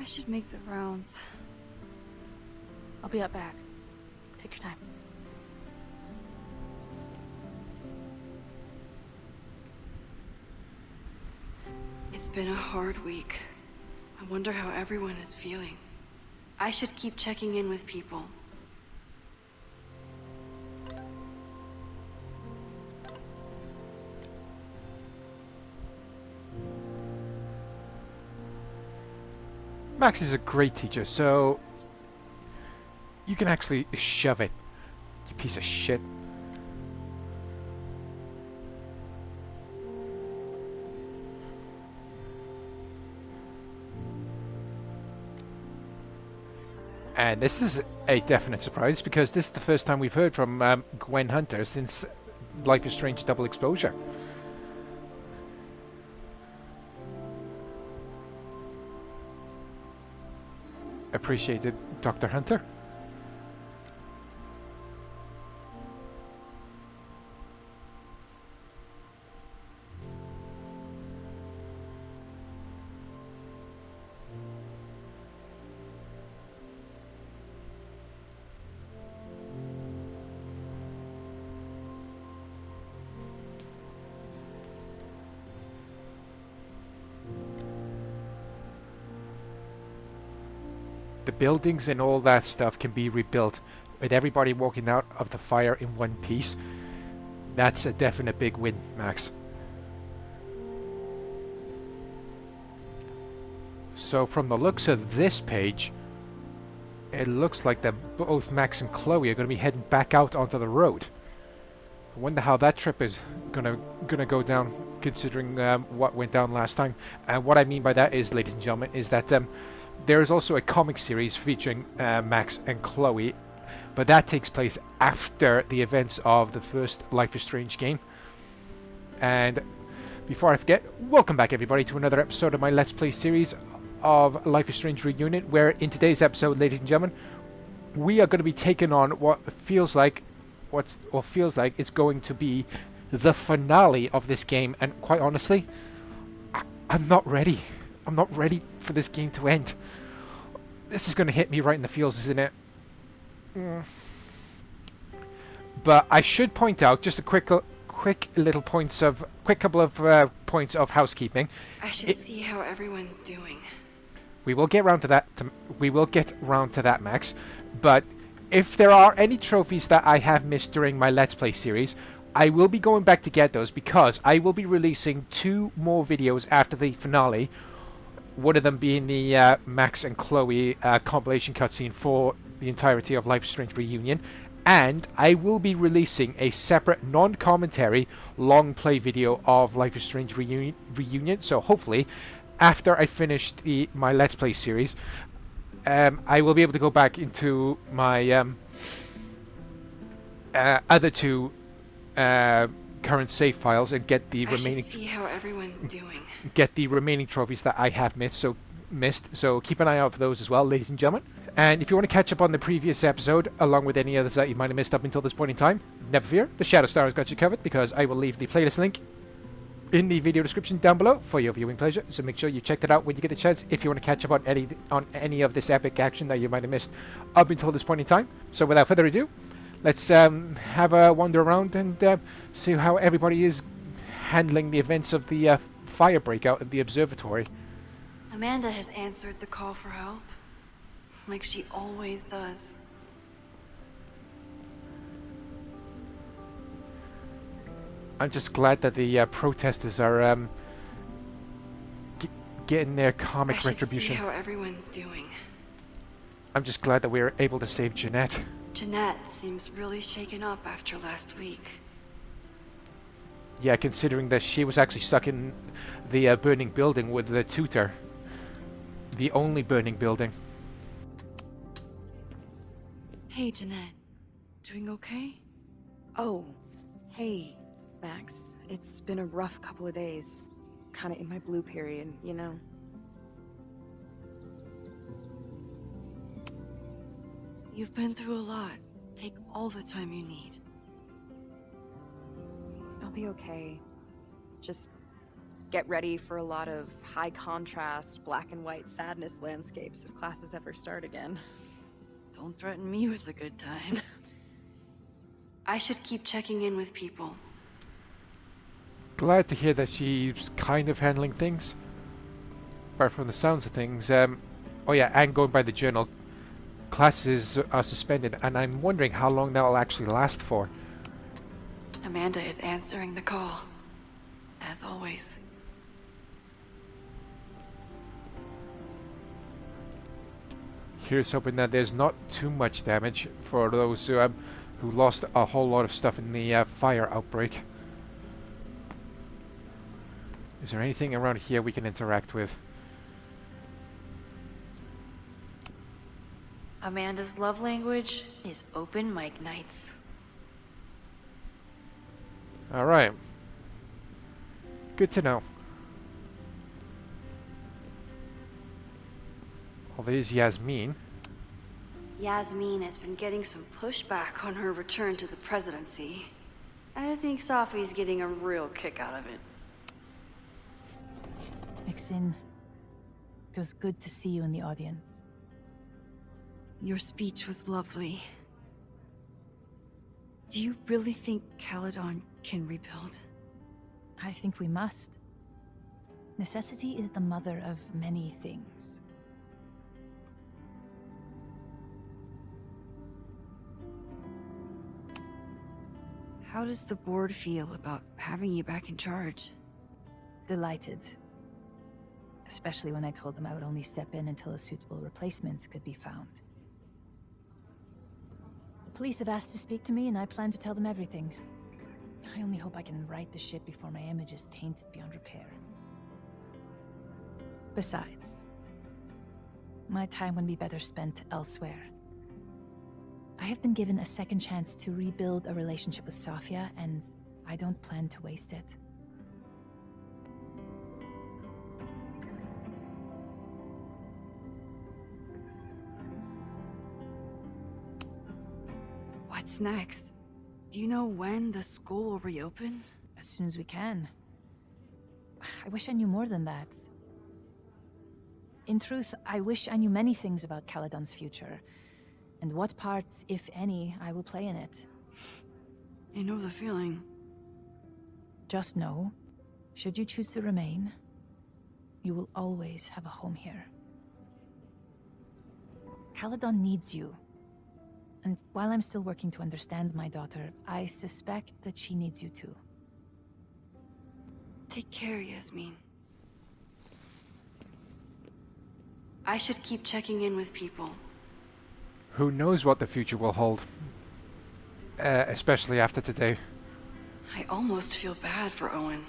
should make the rounds. I'll be up back. Take your time. It's been a hard week. I wonder how everyone is feeling. I should keep checking in with people. Max is a great teacher, so you can actually shove it, you piece of shit. And this is a definite surprise because this is the first time we've heard from Gwen Hunter since Life is Strange Double Exposure. Appreciated, Dr. Hunter. The buildings and all that stuff can be rebuilt with everybody walking out of the fire in one piece. That's a definite big win, Max. So from the looks of this page, it looks like that both Max and Chloe are going to be heading back out onto the road. I wonder how that trip is gonna go down, considering what went down last time. And what I mean by that is, ladies and gentlemen, is that there is also a comic series featuring Max and Chloe, but that takes place after the events of the first Life is Strange game. And before I forget, welcome back everybody to another episode of my Let's Play series of Life is Strange Reunion, where in today's episode, ladies and gentlemen, we are going to be taking on what feels like it's going to be the finale of this game. And quite honestly, I'm not ready. I'm not ready for this game to end. This is going to hit me right in the feels, isn't it? But I should point out just a quick couple of points of housekeeping. I should see how everyone's doing. We will get round to that. We will get round to that, Max. But if there are any trophies that I have missed during my Let's Play series, I will be going back to get those because I will be releasing 2 more videos after the finale. One of them being the Max and Chloe compilation cutscene for the entirety of Life is Strange Reunion. And I will be releasing a separate non-commentary long play video of Life is Strange Reunion. So hopefully, after I finish my Let's Play series, I will be able to go back into my other 2 current save files and get the remaining. See how everyone's doing. Get the remaining trophies that I have missed. So keep an eye out for those as well, ladies and gentlemen. And if you want to catch up on the previous episode, along with any others that you might have missed up until this point in time, never fear, the Shadow Star has got you covered, because I will leave the playlist link in the video description down below for your viewing pleasure. So make sure you check that out when you get the chance if you want to catch up on any of this epic action that you might have missed up until this point in time. So without further ado, let's have a wander around and see how everybody is handling the events of the fire breakout at the observatory. Amanda has answered the call for help, like she always does. I'm just glad that the protesters are getting their comic retribution. See how everyone's doing. I'm just glad that we were able to save Jeanette. Jeanette seems really shaken up after last week. Yeah, considering that she was actually stuck in the burning building with the tutor. The only burning building. Hey, Jeanette. Doing okay? Oh, hey, Max. It's been a rough couple of days. Kinda in my blue period, you know? You've been through a lot. Take all the time you need. I'll be okay. Just Get ready for a lot of high contrast, black and white sadness landscapes if classes ever start again. Don't threaten me with a good time. I should keep checking in with people. Glad to hear that she's kind of handling things. Apart from the sounds of things, oh yeah, and going by the journal, classes are suspended, and I'm wondering how long that'll actually last for. Amanda is answering the call, as always. Here's hoping that there's not too much damage for those who lost a whole lot of stuff in the fire outbreak. Is there anything around here we can interact with? Amanda's love language is open mic nights. Alright. Good to know. Well, there's Yasmin. Yasmin has been getting some pushback on her return to the presidency. I think Safi's getting a real kick out of it. Maxine, it was good to see you in the audience. Your speech was lovely. Do you really think Caledon can rebuild? I think we must. Necessity is the mother of many things. How does the board feel about having you back in charge? Delighted. Especially when I told them I would only step in until a suitable replacement could be found. The police have asked to speak to me, and I plan to tell them everything. I only hope I can right the ship before my image is tainted beyond repair. Besides, my time would be better spent elsewhere. I have been given a second chance to rebuild a relationship with Safia, and I don't plan to waste it. What's next? Do you know when the school will reopen? As soon as we can. I wish I knew more than that. In truth, I wish I knew many things about Caledon's future, and what part, if any, I will play in it. I know the feeling. Just know, should you choose to remain, you will always have a home here. Caledon needs you. And while I'm still working to understand my daughter, I suspect that she needs you too. Take care, Yasmin. I should keep checking in with people. Who knows what the future will hold? Especially after today. I almost feel bad for Owen.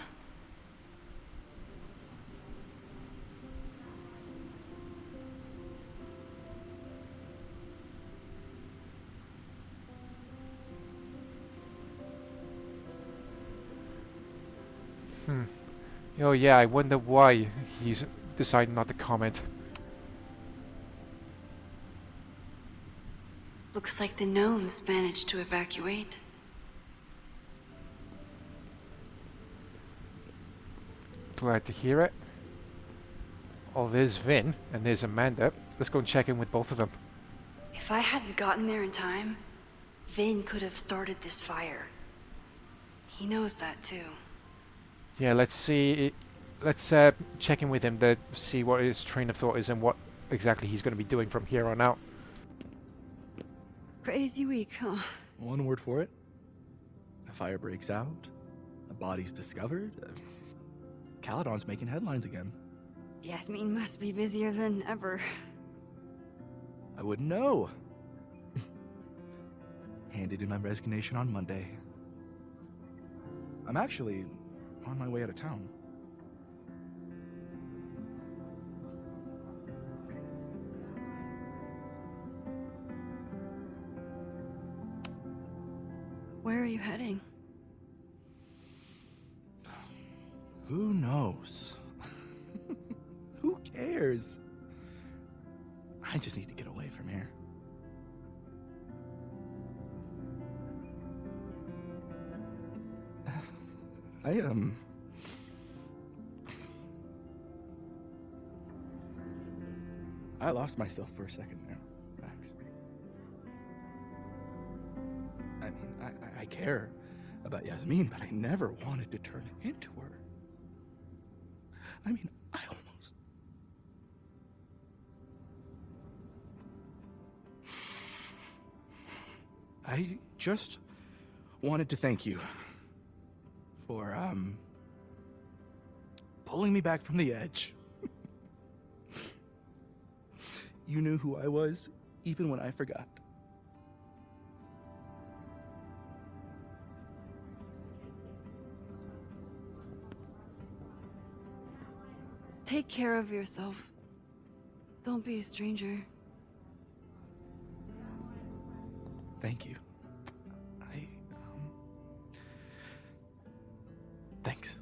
Oh yeah, I wonder why he's decided not to comment. Looks like the gnomes managed to evacuate. Glad to hear it. Oh, there's Vin, and there's Amanda. Let's go and check in with both of them. If I hadn't gotten there in time, Vin could have started this fire. He knows that too. Yeah, let's see. Let's check in with him to see what his train of thought is and what exactly he's going to be doing from here on out. Crazy week, huh? One word for it. A fire breaks out. A body's discovered. Caledon's making headlines again. Yasmin must be busier than ever. I wouldn't know. Handed in my resignation on Monday. I'm actually on my way out of town. Where are you heading? Who knows? Who cares? I just need to get away from here. I lost myself for a second there, Max. I mean, I care about Yasmin, but I never wanted to turn it into her. I mean, I just wanted to thank you for, pulling me back from the edge. You knew who I was, even when I forgot. Take care of yourself. Don't be a stranger. Thank you. Thanks.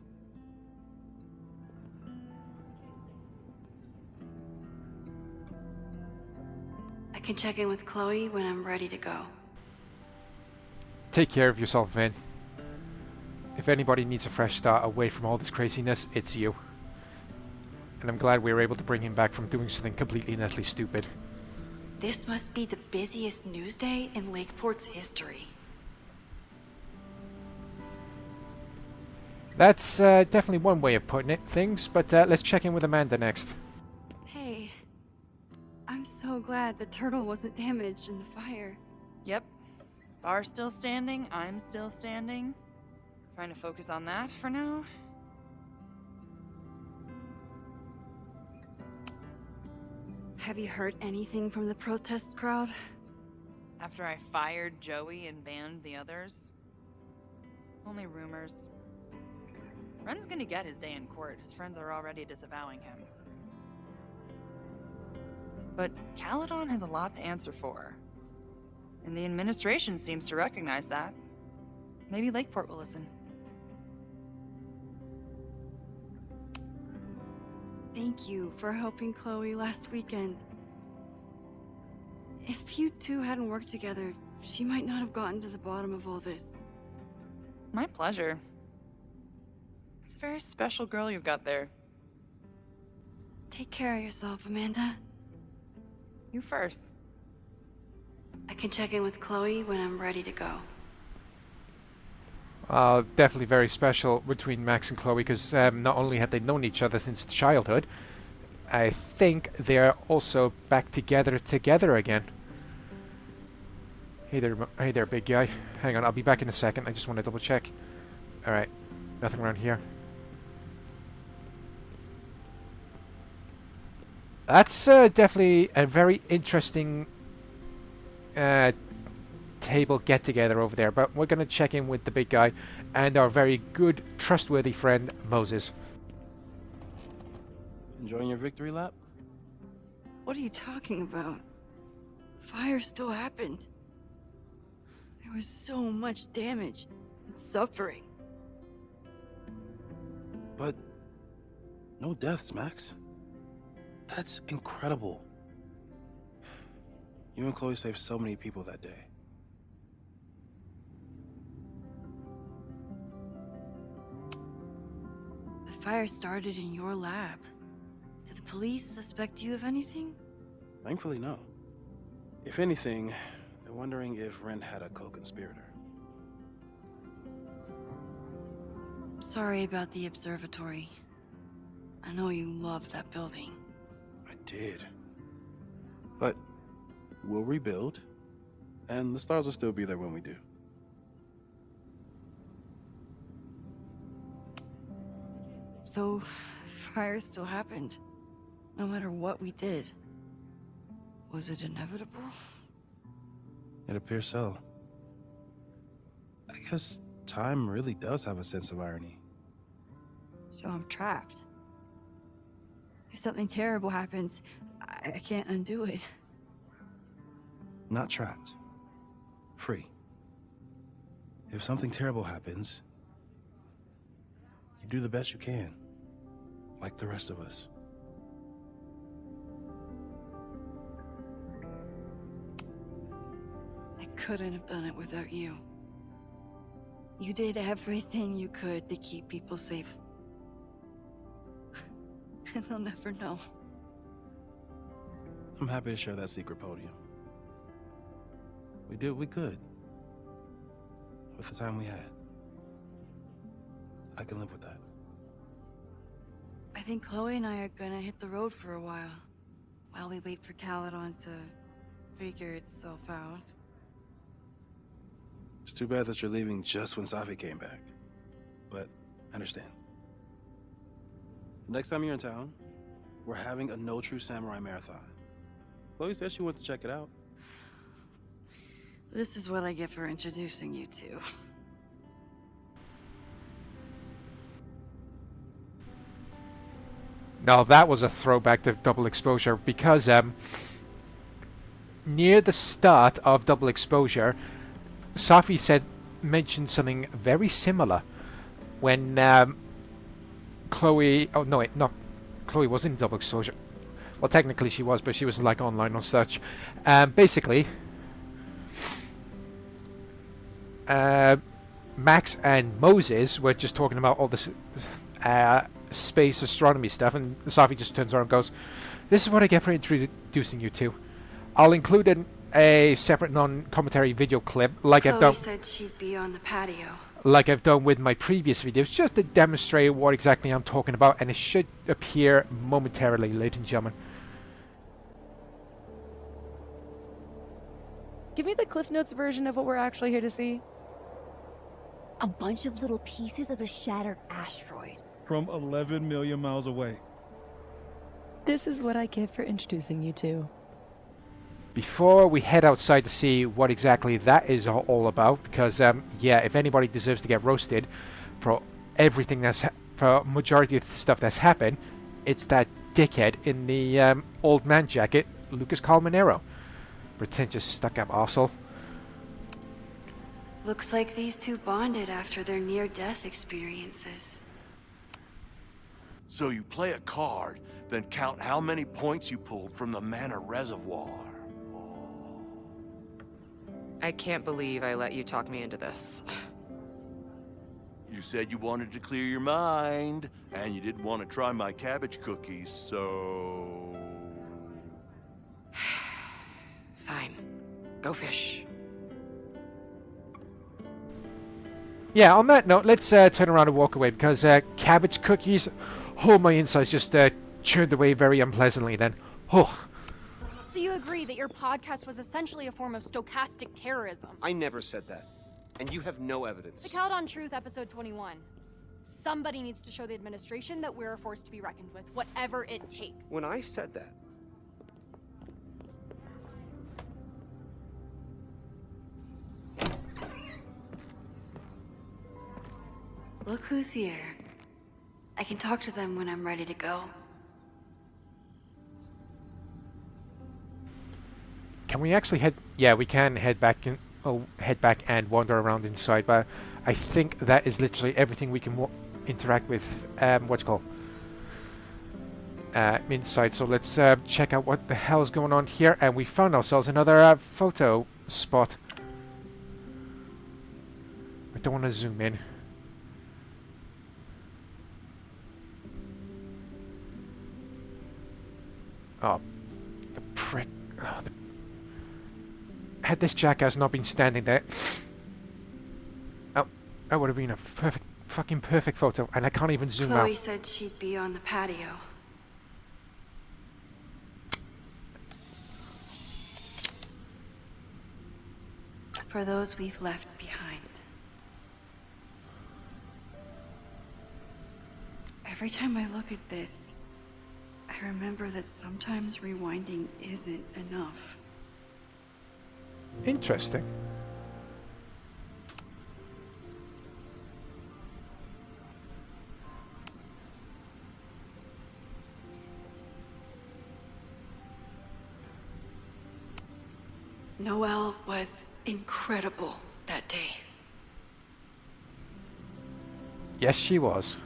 I can check in with Chloe when I'm ready to go. Take care of yourself, Vin. If anybody needs a fresh start away from all this craziness, it's you. And I'm glad we were able to bring him back from doing something completely and utterly stupid. This must be the busiest news day in Lakeport's history. That's definitely one way of putting things, but let's check in with Amanda next. Hey, I'm so glad the turtle wasn't damaged in the fire. Yep. Bar's still standing, I'm still standing. Trying to focus on that for now. Have you heard anything from the protest crowd? After I fired Joey and banned the others? Only rumors. Ren's gonna get his day in court. His friends are already disavowing him. But Caledon has a lot to answer for. And the administration seems to recognize that. Maybe Lakeport will listen. Thank you for helping Chloe last weekend. If you two hadn't worked together, she might not have gotten to the bottom of all this. My pleasure. It's a very special girl you've got there. Take care of yourself, Amanda. You first. I can check in with Chloe when I'm ready to go. Definitely very special between Max and Chloe, because not only have they known each other since childhood, I think they're also back together again. Hey there, big guy. Hang on, I'll be back in a second. I just want to double check. Alright, nothing around here. That's definitely a very interesting table get together over there, but we're going to check in with the big guy and our very good, trustworthy friend Moses. Enjoying your victory lap? What are you talking about? Fire still happened. There was so much damage and suffering. But no deaths, Max. That's incredible. You and Chloe saved so many people that day. The fire started in your lab. Did the police suspect you of anything? Thankfully, no. If anything, they're wondering if Ren had a co-conspirator. Sorry about the observatory. I know you loved that building. I did. But we'll rebuild, and the stars will still be there when we do. So, fire still happened, no matter what we did. Was it inevitable? It appears so. I guess time really does have a sense of irony. So I'm trapped. If something terrible happens, I can't undo it. Not trapped. Free. If something terrible happens, you do the best you can. Like the rest of us. I couldn't have done it without you. You did everything you could to keep people safe. And they'll never know. I'm happy to share that secret podium. We did what we could with the time we had. I can live with that. I think Chloe and I are gonna hit the road for a while we wait for Caledon to figure itself out. It's too bad that you're leaving just when Safi came back. But I understand. Next time you're in town, we're having a No True Samurai marathon. Chloe said she went to check it out. This is what I get for introducing you two. Now that was a throwback to Double Exposure, because near the start of Double Exposure, Safi mentioned something very similar when Chloe... Oh no, wait, no. Chloe was in Double Exposure. Well, technically she was, but she was like online or such. Basically, Max and Moses were just talking about all this space astronomy stuff, and Safi just turns around and goes, "This is what I get for introducing you to. I'll include a separate non-commentary video clip, like I've done. Chloe said she'd be on the patio. Like I've done with my previous videos, just to demonstrate what exactly I'm talking about, and it should appear momentarily, ladies and gentlemen." Give me the Cliff Notes version of what we're actually here to see. A bunch of little pieces of a shattered asteroid. From 11 million miles away. This is what I get for introducing you to. Before we head outside to see what exactly that is all about, because yeah, if anybody deserves to get roasted for everything for majority of the stuff that's happened, it's that dickhead in the old man jacket, Lucas Calmanero. Pretentious stuck-up arsehole. Looks like these two bonded after their near-death experiences. So you play a card, then count how many points you pulled from the mana reservoir. I can't believe I let you talk me into this. You said you wanted to clear your mind, and you didn't want to try my cabbage cookies, so... Fine. Go fish. Yeah, on that note, let's turn around and walk away, because cabbage cookies, oh, my insides just churned away very unpleasantly then. Oh. So you agree that your podcast was essentially a form of stochastic terrorism? I never said that. And you have no evidence. The Caledon Truth, episode 21. Somebody needs to show the administration that we're a force to be reckoned with, whatever it takes. When I said that, Look who's here. I can talk to them when I'm ready to go. Can we actually head... Yeah, we can head back and wander around inside, but I think that is literally everything we can interact with, what's it called? Inside. So let's check out what the hell is going on here, and we found ourselves another photo spot. I don't want to zoom in. Oh, the prick. Oh, had this jackass not been standing there, oh, that would have been a fucking perfect photo, and I can't even zoom out. Chloe said she'd be on the patio. For those we've left behind. Every time I look at this, I remember that sometimes rewinding isn't enough. Interesting. Noelle was incredible that day. Yes, she was.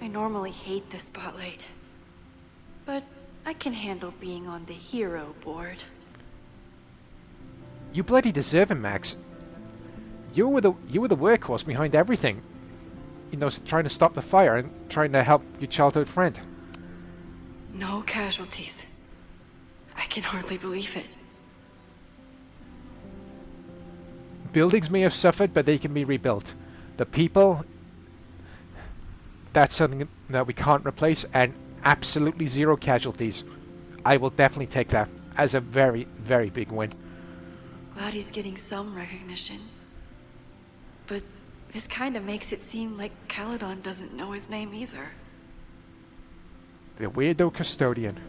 I normally hate the spotlight, but I can handle being on the hero board. You bloody deserve it, Max. You were the workhorse behind everything. You know, trying to stop the fire and trying to help your childhood friend. No casualties. I can hardly believe it. Buildings may have suffered, but they can be rebuilt. The people, that's something that we can't replace, and absolutely zero casualties. I will definitely take that as a very, very big win. Glad he's getting some recognition. But this kind of makes it seem like Caledon doesn't know his name either. The weirdo custodian.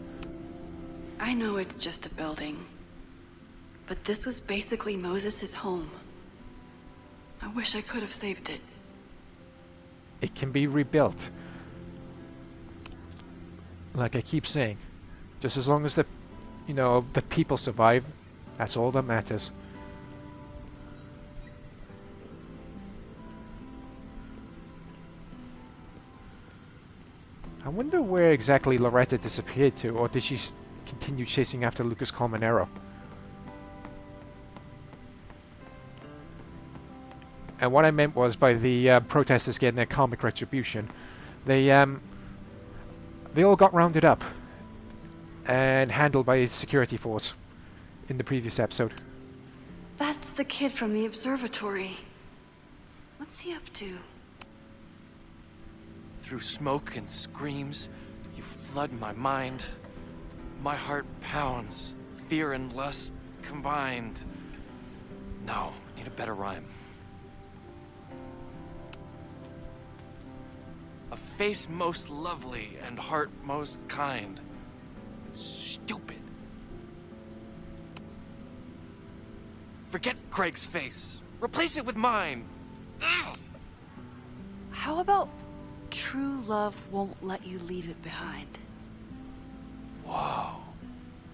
I know it's just a building, but this was basically Moses' home. I wish I could have saved it. It can be rebuilt. Like I keep saying, just as long as the people survive, that's all that matters. I wonder where exactly Loretta disappeared to, or did she continue chasing after Lucas Colmenero? And what I meant was, by the protesters getting their karmic retribution, they all got rounded up and handled by a security force in the previous episode. That's the kid from the observatory. What's he up to? Through smoke and screams, you flood my mind. My heart pounds, fear and lust combined. No, need a better rhyme. A face most lovely and heart most kind. Stupid. Forget Craig's face. Replace it with mine. Ugh. How about true love won't let you leave it behind? Whoa.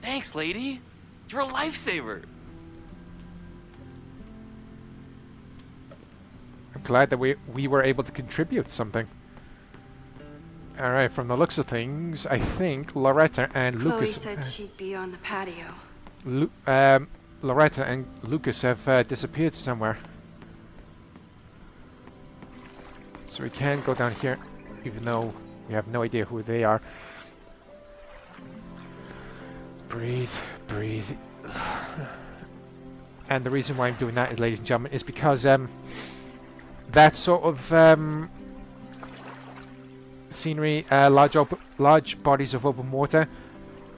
Thanks, lady. You're a lifesaver. I'm glad that we were able to contribute something. Alright, from the looks of things, I think Loretta and Chloe Lucas... said she'd be on the patio. Loretta and Lucas have disappeared somewhere. So we can go down here, even though we have no idea who they are. Breathe, breathe. And the reason why I'm doing that, ladies and gentlemen, is because that sort of scenery, large bodies of open water,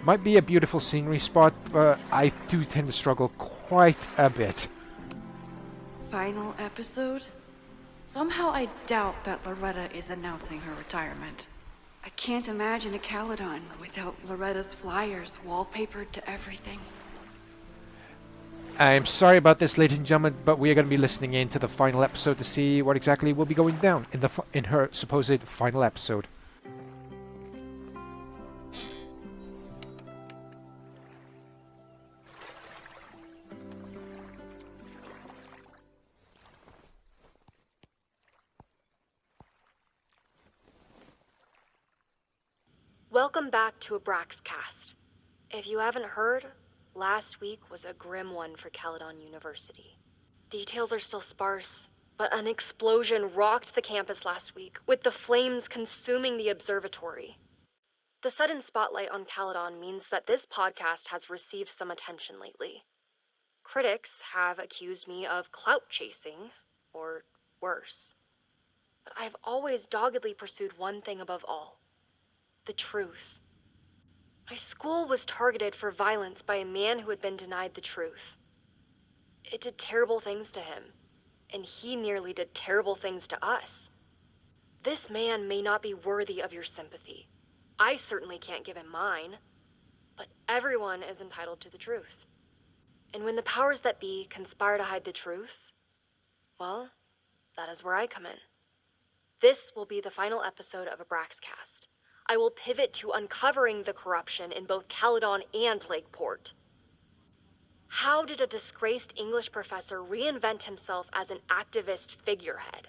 might be a beautiful scenery spot, but I do tend to struggle quite a bit. Final episode? Somehow I doubt that Loretta is announcing her retirement. I can't imagine a Caledon without Loretta's flyers wallpapered to everything. I'm sorry about this, ladies and gentlemen, but we are going to be listening in to the final episode to see what exactly will be going down in her supposed final episode. Welcome back to Abraxcast. If you haven't heard, last week was a grim one for Caledon University. Details are still sparse, but an explosion rocked the campus last week, with the flames consuming the observatory. The sudden spotlight on Caledon means that this podcast has received some attention lately. Critics have accused me of clout chasing, or worse. But I've always doggedly pursued one thing above all: the truth. My school was targeted for violence by a man who had been denied the truth. It did terrible things to him, and he nearly did terrible things to us. This man may not be worthy of your sympathy. I certainly can't give him mine, but everyone is entitled to the truth. And when the powers that be conspire to hide the truth, well, that is where I come in. This will be the final episode of Abraxcast. I will pivot to uncovering the corruption in both Caledon and Lakeport. How did a disgraced English professor reinvent himself as an activist figurehead?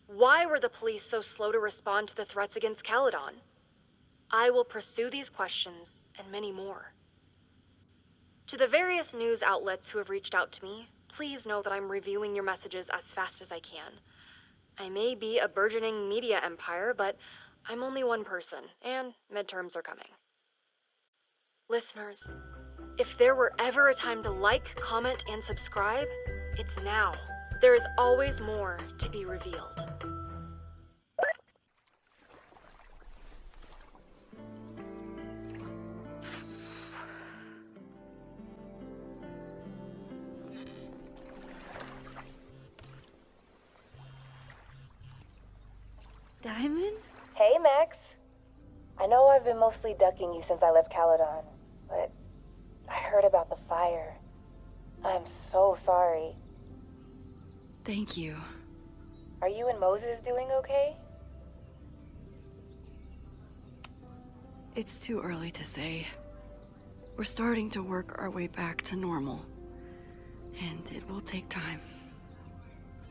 Why were the police so slow to respond to the threats against Caledon? I will pursue these questions and many more. To the various news outlets who have reached out to me, please know that I'm reviewing your messages as fast as I can. I may be a burgeoning media empire, but I'm only one person, and midterms are coming. Listeners, If there were ever a time to like, comment, and subscribe, it's now. There is always more to be revealed. Diamond? Hey, Max. I know I've been mostly ducking you since I left Caledon, but I heard about the fire. I'm so sorry. Thank you. Are you and Moses doing okay? It's too early to say. We're starting to work our way back to normal. And it will take time.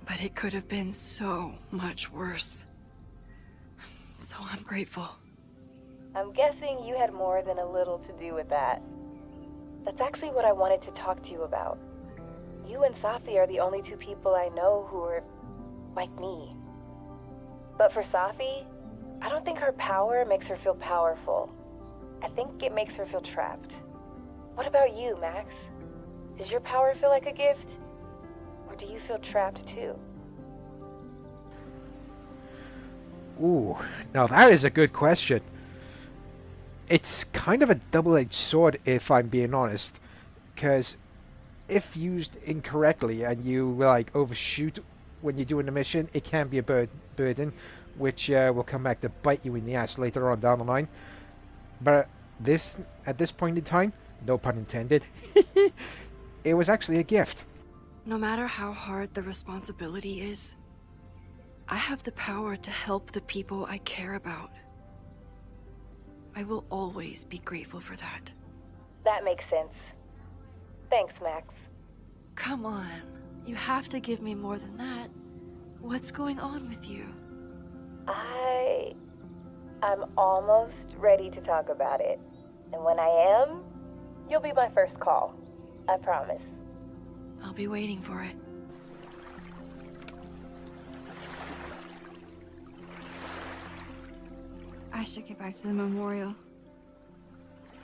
But it could have been so much worse. So I'm grateful. I'm guessing you had more than a little to do with that. That's actually what I wanted to talk to you about. You and Safi are the only two people I know who are like me. But for Safi, I don't think her power makes her feel powerful. I think it makes her feel trapped. What about you, Max? Does your power feel like a gift? Or do you feel trapped too? Ooh, now that is a good question. It's kind of a double-edged sword, if I'm being honest, because if used incorrectly and you like overshoot when you're doing a mission, it can be a burden, which will come back to bite you in the ass later on down the line. But at this point in time, no pun intended, it was actually a gift. No matter how hard the responsibility is, I have the power to help the people I care about. I will always be grateful for that. That makes sense. Thanks, Max. Come on, you have to give me more than that. What's going on with you? I'm almost ready to talk about it. And when I am, you'll be my first call. I promise. I'll be waiting for it. I should get back to the memorial.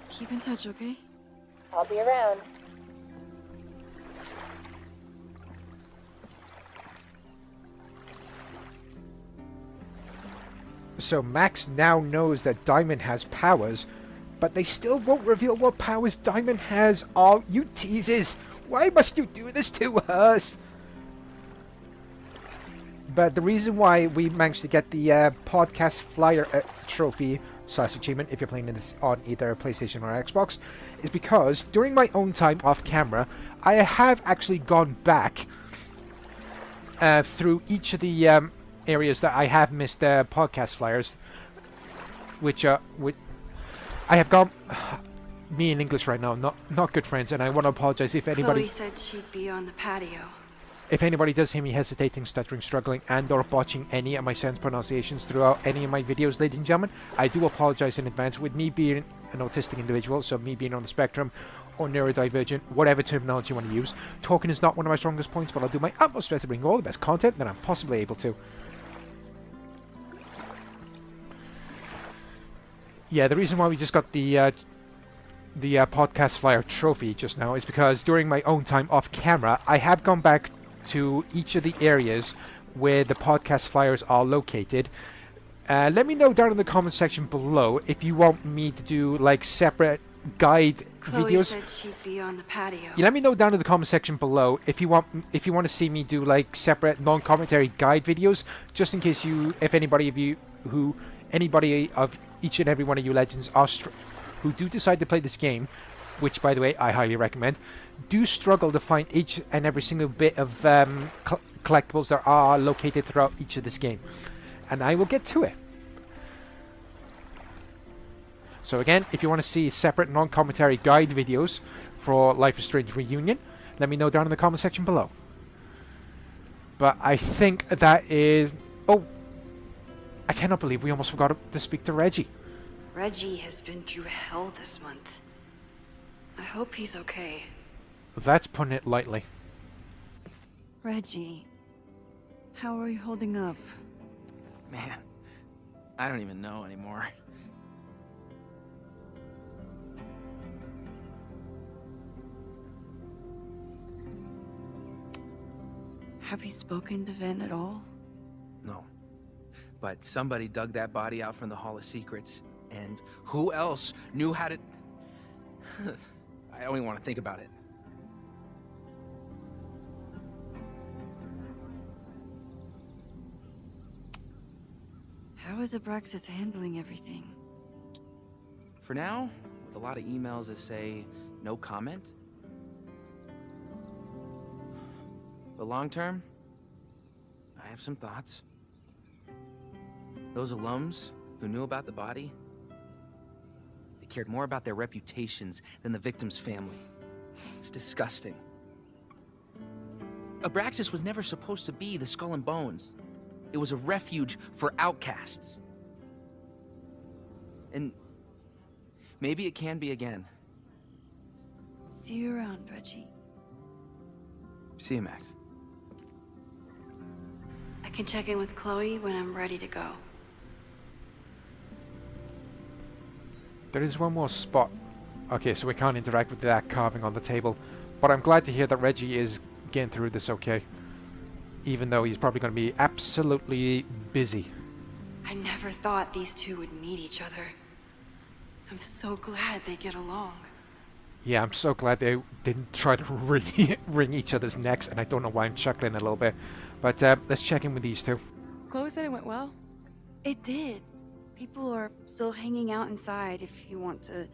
Keep in touch, okay? I'll be around. So Max now knows that Diamond has powers, but they still won't reveal what powers Diamond has. Oh, you teases! Why must you do this to us? But the reason why we managed to get the podcast flyer trophy / achievement, if you're playing this on either PlayStation or Xbox, is because during my own time off camera, I have actually gone back through each of the areas that I have missed podcast flyers, which I have gone. Me in English right now, not good friends, and I want to apologize if anybody. Chloe said she'd be on the patio. If anybody does hear me hesitating, stuttering, struggling, and or botching any of my sense pronunciations throughout any of my videos, ladies and gentlemen, I do apologize in advance. With me being an autistic individual, so me being on the spectrum, or neurodivergent, whatever terminology you want to use, talking is not one of my strongest points, but I'll do my utmost best to bring you all the best content that I'm possibly able to. Yeah, the reason why we just got the podcast flyer trophy just now is because during my own time off camera, I have gone back to each of the areas where the podcast flyers are located. Let me know down in the comment section below if you want me to do like separate guide Chloe videos. said she'd be on the patio. Yeah, let me know down in the comment section below if you want to see me do like separate non-commentary guide videos, just in case anybody of each and every one of you legends who do decide to play this game, which by the way I highly recommend, do struggle to find each and every single bit of collectibles that are located throughout each of this game, and I will get to it. So again, if you want to see separate non-commentary guide videos for Life is Strange Reunion, let me know down in the comment section below. But I think that is... Oh! I cannot believe we almost forgot to speak to Reggie. Reggie has been through hell this month. I hope he's okay. That's putting it lightly. Reggie, how are you holding up? Man, I don't even know anymore. Have you spoken to Vin at all? No. But somebody dug that body out from the Hall of Secrets, and who else knew how to... I don't even want to think about it. How is Abraxas handling everything? For now, with a lot of emails that say no comment. But long term, I have some thoughts. Those alums who knew about the body, they cared more about their reputations than the victim's family. It's disgusting. Abraxas was never supposed to be the Skull and Bones. It was a refuge for outcasts. And maybe it can be again. See you around, Reggie. See you, Max. I can check in with Chloe when I'm ready to go. There is one more spot. Okay, so we can't interact with that carving on the table. But I'm glad to hear that Reggie is getting through this okay. Even though he's probably going to be absolutely busy. I never thought these two would meet each other. I'm so glad they get along. Yeah, I'm so glad they didn't try to wring each other's necks, and I don't know why I'm chuckling a little bit. But let's check in with these two. Chloe said it went well. It did. People are still hanging out inside if you want to...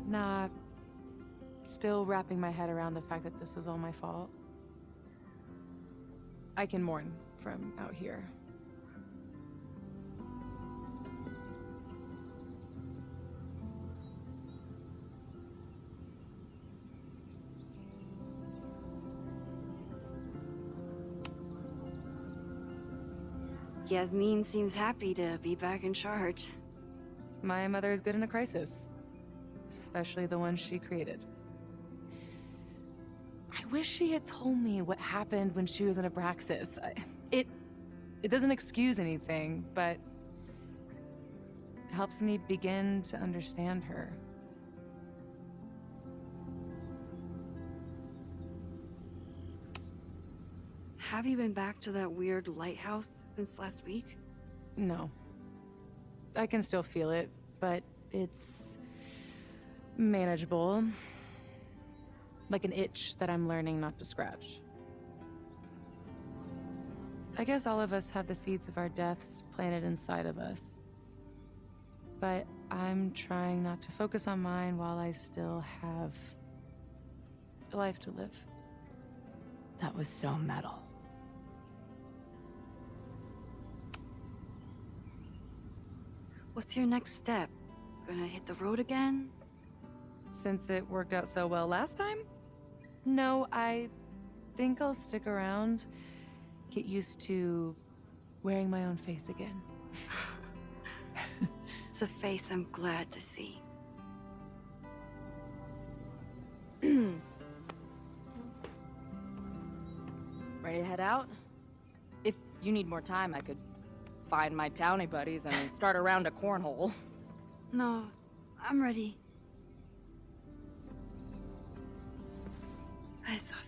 Nah. Still wrapping my head around the fact that this was all my fault. I can mourn from out here. Yasmin seems happy to be back in charge. My mother is good in a crisis. Especially the one she created. I wish she had told me what happened when she was in Abraxas. It doesn't excuse anything, but helps me begin to understand her. Have you been back to that weird lighthouse since last week? No. I can still feel it, but it's manageable. Like an itch that I'm learning not to scratch. I guess all of us have the seeds of our deaths planted inside of us. But I'm trying not to focus on mine while I still have a life to live. That was so metal. What's your next step? Gonna hit the road again? Since it worked out so well last time? No, I think I'll stick around, get used to wearing my own face again. It's a face I'm glad to see. Ready to head out? If you need more time, I could find my townie buddies and start a round of cornhole. No, I'm ready. Bye, Sophie.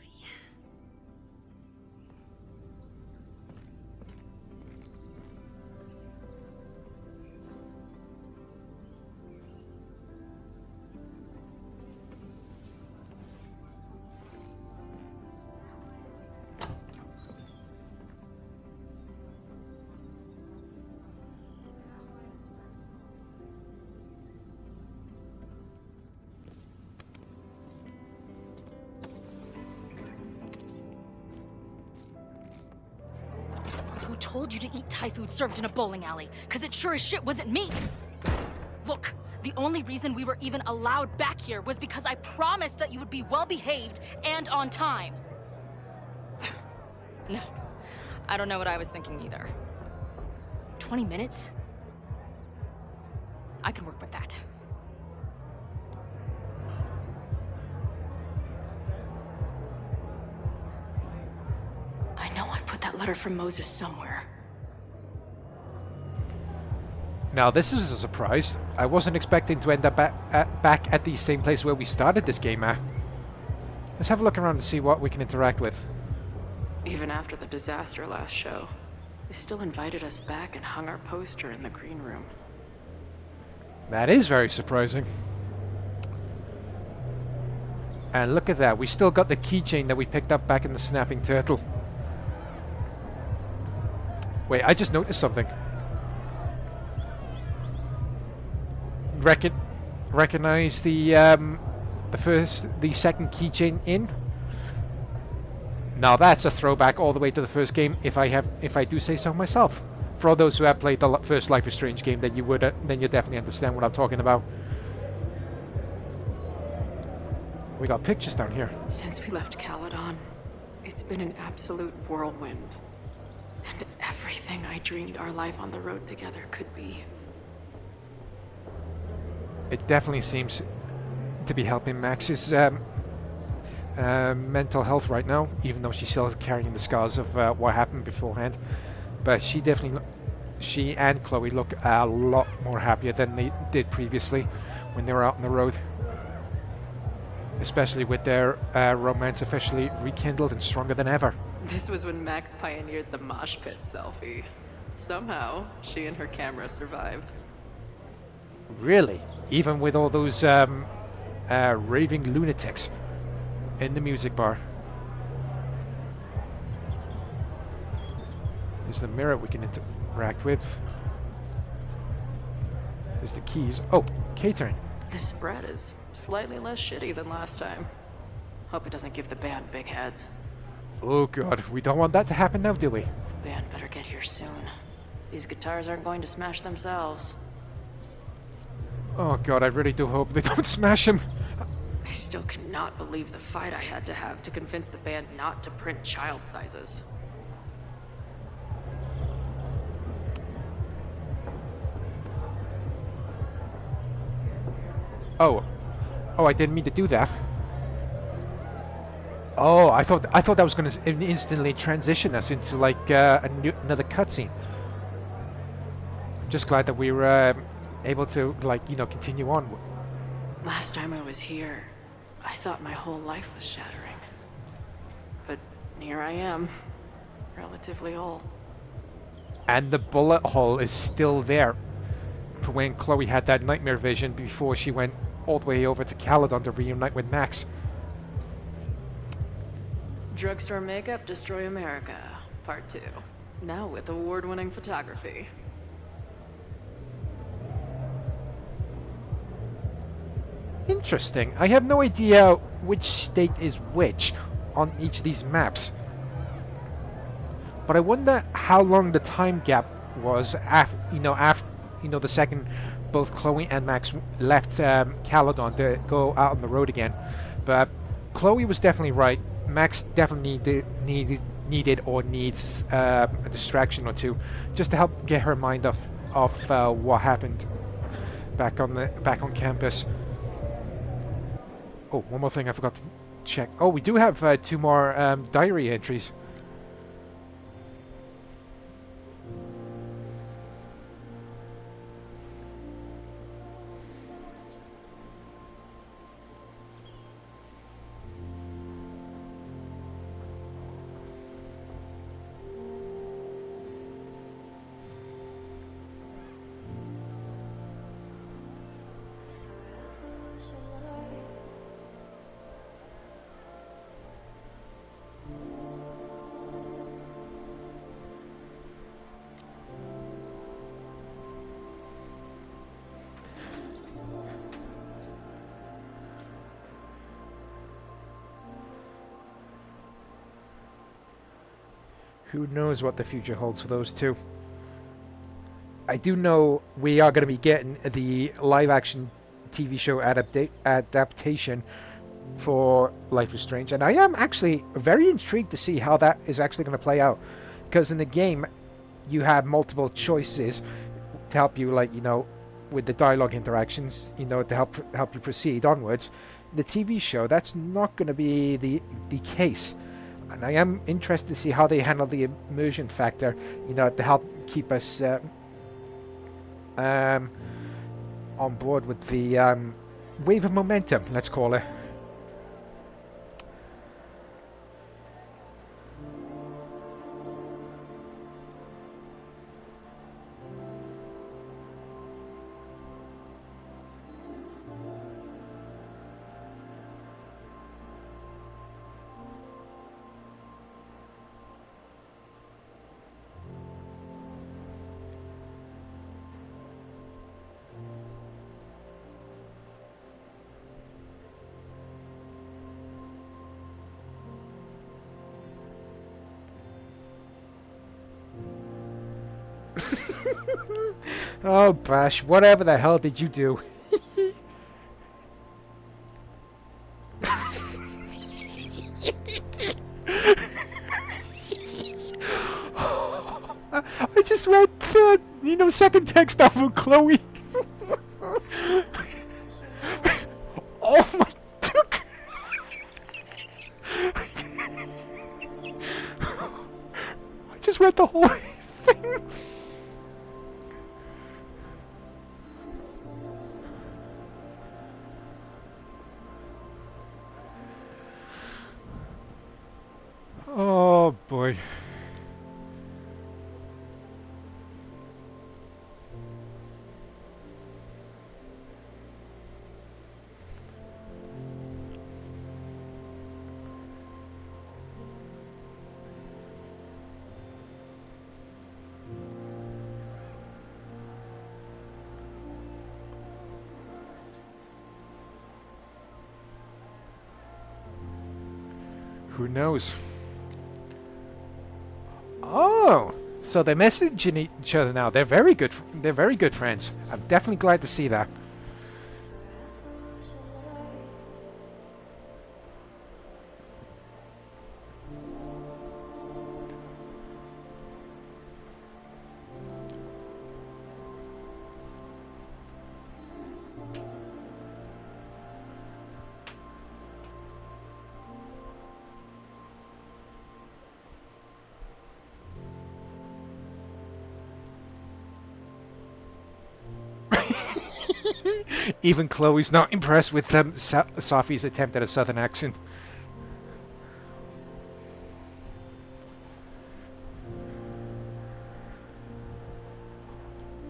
Who told you to eat Thai food served in a bowling alley? Cause it sure as shit wasn't me! Look, the only reason we were even allowed back here was because I promised that you would be well-behaved and on time. No, I don't know what I was thinking either. 20 minutes? I can work with that. I know I put that letter from Moses somewhere. Now this is a surprise. I wasn't expecting to end up back at the same place where we started this game at. Let's have a look around and see what we can interact with. Even after the disaster last show, they still invited us back and hung our poster in the green room. That is very surprising. And look at that, we still got the keychain that we picked up back in the Snapping Turtle. Wait, I just noticed something. Recognize the second keychain in? Now that's a throwback all the way to the first game, if I do say so myself. For all those who have played the first Life is Strange game, then you definitely understand what I'm talking about. We got pictures down here. Since we left Caledon, it's been an absolute whirlwind. And everything I dreamed our life on the road together could be. It definitely seems to be helping Max's mental health right now, even though she's still carrying the scars of what happened beforehand. But she and Chloe look a lot more happier than they did previously when they were out on the road. Especially with their romance officially rekindled and stronger than ever. This was when Max pioneered the mosh pit selfie. Somehow, she and her camera survived. Really? Even with all those raving lunatics in the music bar. There's the mirror we can interact with. There's the keys. Oh, catering. This spread is slightly less shitty than last time. Hope it doesn't give the band big heads. Oh god, we don't want that to happen now, do we? The band better get here soon. These guitars aren't going to smash themselves. Oh god, I really do hope they don't smash him. I still cannot believe the fight I had to have to convince the band not to print child sizes. Oh, I didn't mean to do that. Oh, I thought that was going to instantly transition us into like another cutscene. I'm just glad that we were able to continue on. Last time I was here, I thought my whole life was shattering. But here I am, relatively whole. And the bullet hole is still there for when Chloe had that nightmare vision before she went all the way over to Caledon to reunite with Max. Drugstore Makeup Destroy America, Part 2. Now with award-winning photography. Interesting. I have no idea which state is which on each of these maps. But I wonder how long the time gap was after the second both Chloe and Max left Caledon to go out on the road again. But Chloe was definitely right. Max definitely needed or needs a distraction or two just to help get her mind off what happened back on campus. Oh, one more thing I forgot to check. Oh, we do have 2 more diary entries. Who knows what the future holds for those two? I do know we are going to be getting the live-action TV show adaptation for Life is Strange, and I am actually very intrigued to see how that is actually going to play out. Because in the game, you have multiple choices to help you, with the dialogue interactions, to help you proceed onwards. The TV show, that's not going to be the case. And I am interested to see how they handle the immersion factor, to help keep us on board with the wave of momentum, let's call it. Oh, Bash, whatever the hell did you do? I just read the, second text off of Chloe. Oh my duck! I just read the whole thing. Oh boy. Who knows? Oh, so they're messaging each other now. They're very good. They're very good friends. I'm definitely glad to see that. Even Chloe's not impressed with Sophie's attempt at a southern accent.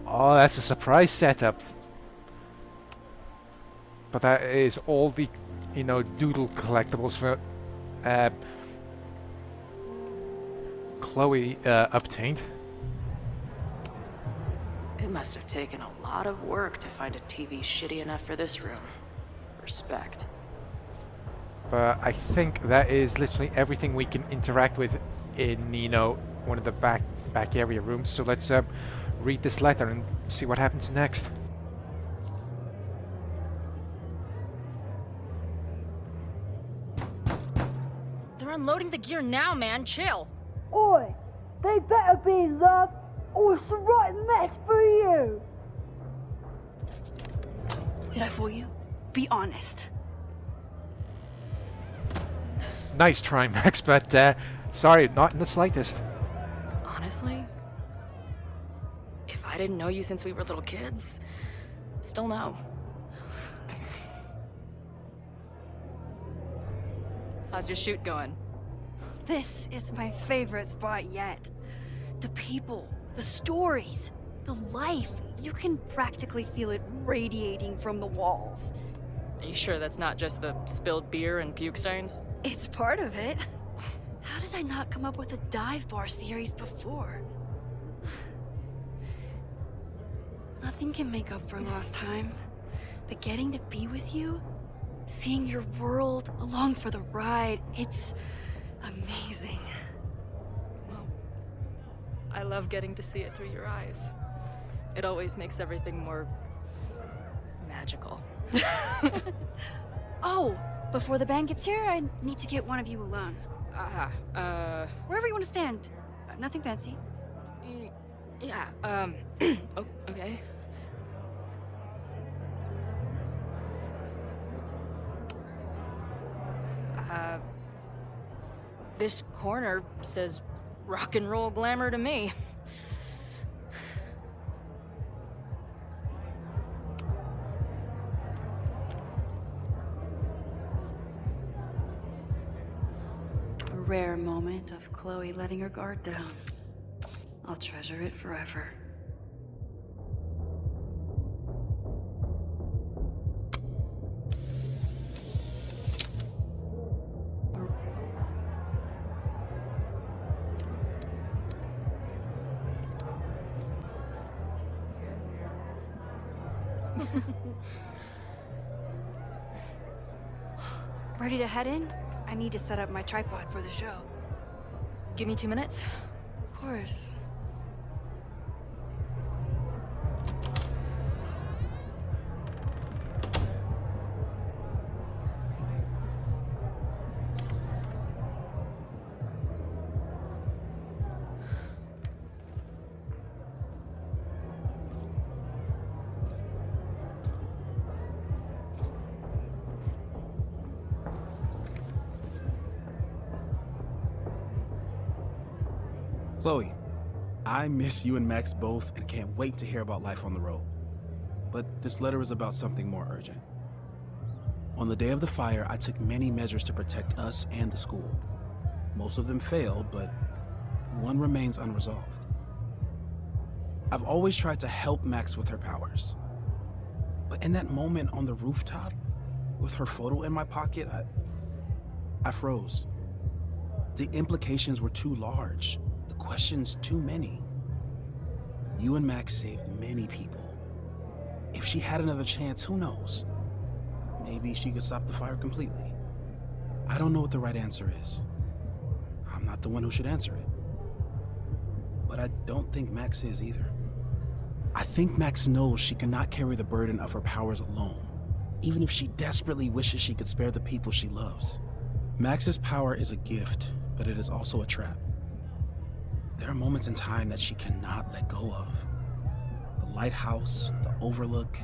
Oh, that's a surprise setup. But that is all the, doodle collectibles for Chloe obtained. It must have taken a lot of work to find a TV shitty enough for this room. Respect. But I think that is literally everything we can interact with in, one of the back area rooms. So let's read this letter and see what happens next. They're unloading the gear now, man. Chill. Oi! They better be, love, or it's the right mess for you! Did I fool you? Be honest. Nice try, Max, but sorry, not in the slightest. Honestly, if I didn't know you since we were little kids, still no. How's your shoot going? This is my favorite spot yet. The people, the stories, the life. You can practically feel it radiating from the walls. Are you sure that's not just the spilled beer and puke stains? It's part of it. How did I not come up with a dive bar series before? Nothing can make up for lost time, but getting to be with you, seeing your world along for the ride, it's amazing. Well, I love getting to see it through your eyes. It always makes everything more magical. Oh, before the band gets here, I need to get one of you alone. Wherever you want to stand. Nothing fancy. Yeah, oh, okay. This corner says rock and roll glamour to me. A rare moment of Chloe letting her guard down. I'll treasure it forever. Ready to head in? I need to set up my tripod for the show. Give me 2 minutes. Of course. Chloe, I miss you and Max both and can't wait to hear about life on the road. But this letter is about something more urgent. On the day of the fire, I took many measures to protect us and the school. Most of them failed, but one remains unresolved. I've always tried to help Max with her powers. But in that moment on the rooftop, with her photo in my pocket, I froze. The implications were too large, the questions too many. You and Max saved many people. If she had another chance, who knows? Maybe she could stop the fire completely. I don't know what the right answer is. I'm not the one who should answer it. But I don't think Max is either. I think Max knows she cannot carry the burden of her powers alone, even if she desperately wishes she could spare the people she loves. Max's power is a gift, but it is also a trap. There are moments in time that she cannot let go of. The lighthouse, the overlook,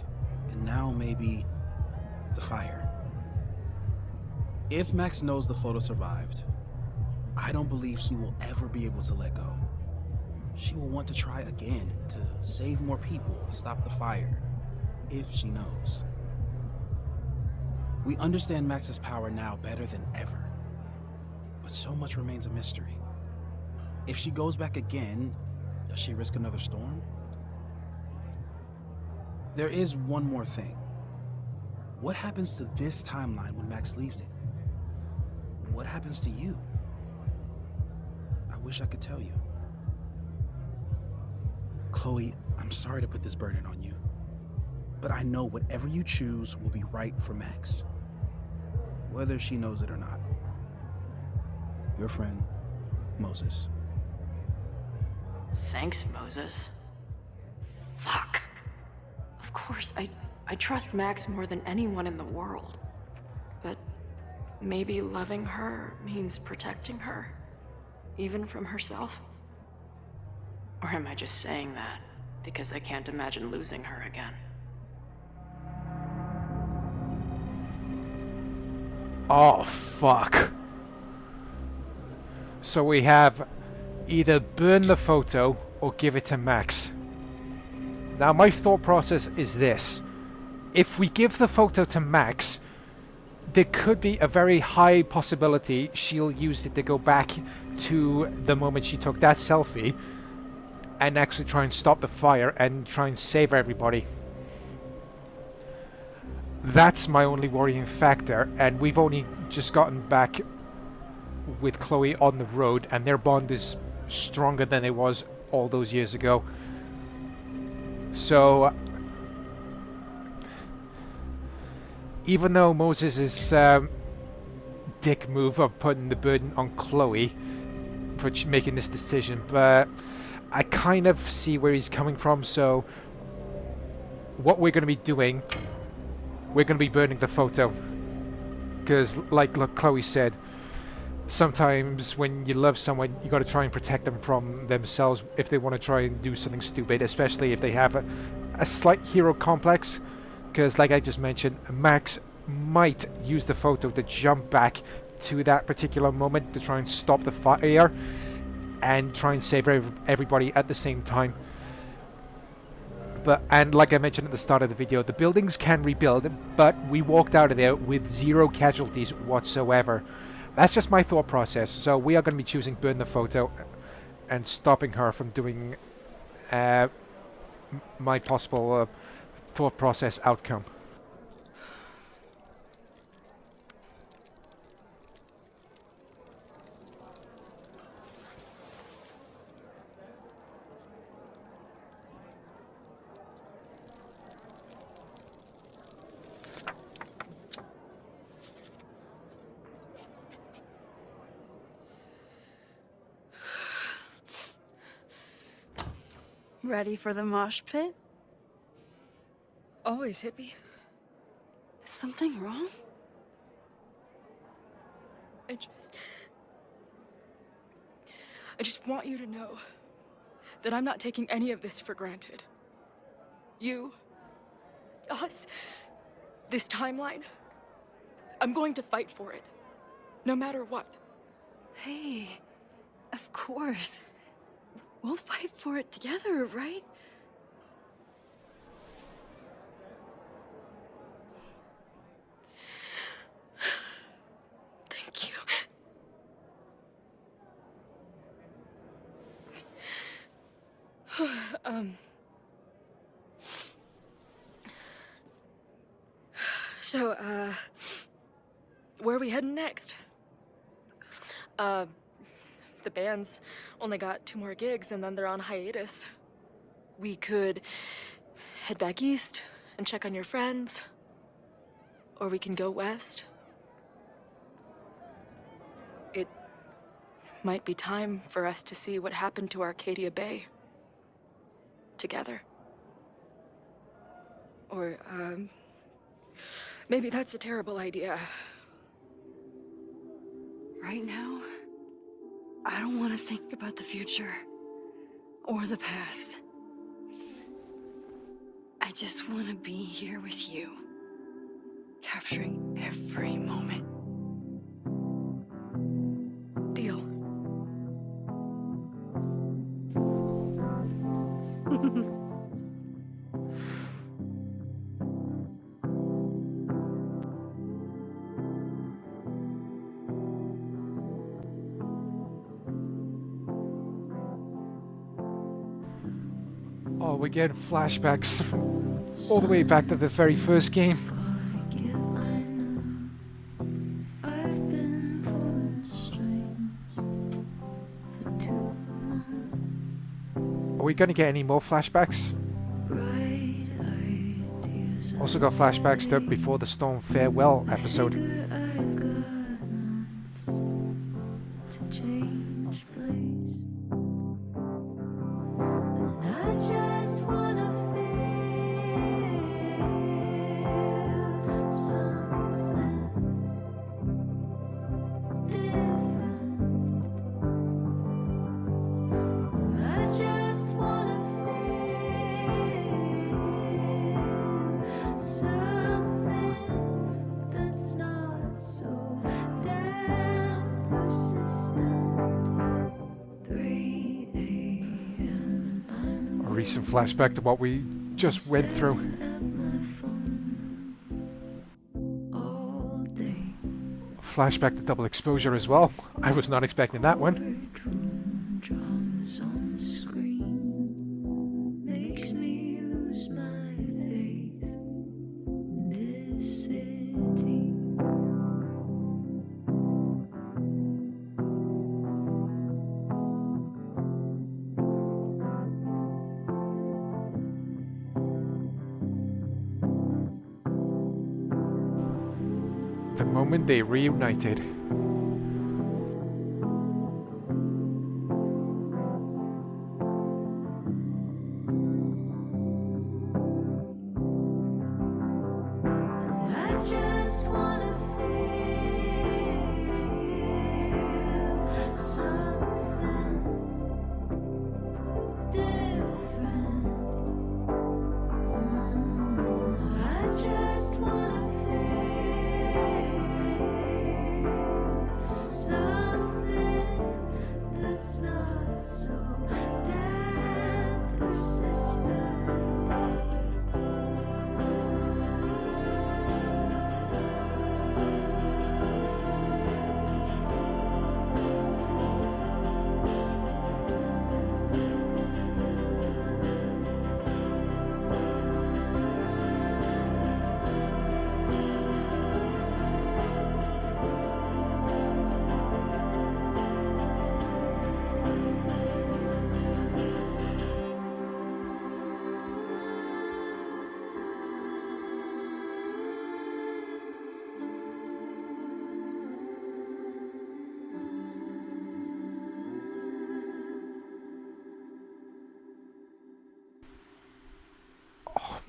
and now maybe the fire. If Max knows the photo survived, I don't believe she will ever be able to let go. She will want to try again to save more people, to stop the fire, if she knows. We understand Max's power now better than ever, but so much remains a mystery. If she goes back again, does she risk another storm? There is one more thing. What happens to this timeline when Max leaves it? What happens to you? I wish I could tell you. Chloe, I'm sorry to put this burden on you, but I know whatever you choose will be right for Max, whether she knows it or not. Your friend, Moses. Thanks, Moses. Fuck. Of course, I trust Max more than anyone in the world. But maybe loving her means protecting her, even from herself? Or am I just saying that because I can't imagine losing her again? Oh, fuck. So we have either burn the photo or give it to Max. Now my thought process is this. If we give the photo to Max, there could be a very high possibility she'll use it to go back to the moment she took that selfie and actually try and stop the fire and try and save everybody. That's my only worrying factor, and we've only just gotten back with Chloe on the road and their bond is stronger than it was all those years ago. So even though Moses' dick move of putting the burden on Chloe for making this decision, but I kind of see where he's coming from. So what we're going to be doing, we're going to be burning the photo, because like Chloe said, sometimes when you love someone, you got to try and protect them from themselves if they want to try and do something stupid, especially if they have a slight hero complex. Because like I just mentioned, Max might use the photo to jump back to that particular moment to try and stop the fire and try and save everybody at the same time. And like I mentioned at the start of the video, the buildings can rebuild, but we walked out of there with 0 casualties whatsoever. That's just my thought process. So we are going to be choosing burn the photo and stopping her from doing my possible thought process outcome. Ready for the mosh pit? Always, hippie. Is something wrong? I just want you to know that I'm not taking any of this for granted. You, us, this timeline, I'm going to fight for it, no matter what. Hey, of course. We'll fight for it together, right? Thank you. So, where are we heading next? The band's only got 2 more gigs and then they're on hiatus. We could head back east and check on your friends. Or we can go west. It might be time for us to see what happened to Arcadia Bay. Together. Or, maybe that's a terrible idea. Right now, I don't want to think about the future or the past. I just want to be here with you, capturing every moment. Deal. Oh, we're getting flashbacks all the way back to the very first game. Are we going to get any more flashbacks? Also got flashbacks to Before the Storm Farewell episode. Recent flashback to what we just went through. Flashback to Double Exposure as well. I was not expecting that one. The moment they reunited.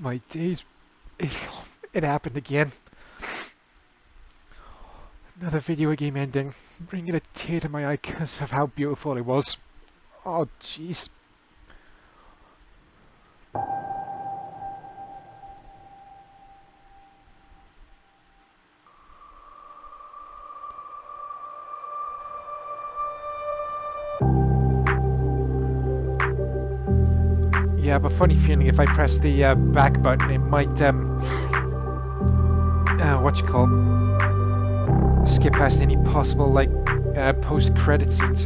My days, it happened again. Another video game ending, bringing a tear to my eye because of how beautiful it was. Oh jeez. Yeah, I have a funny feeling if I press the back button, it might skip past any possible like post-credit scenes.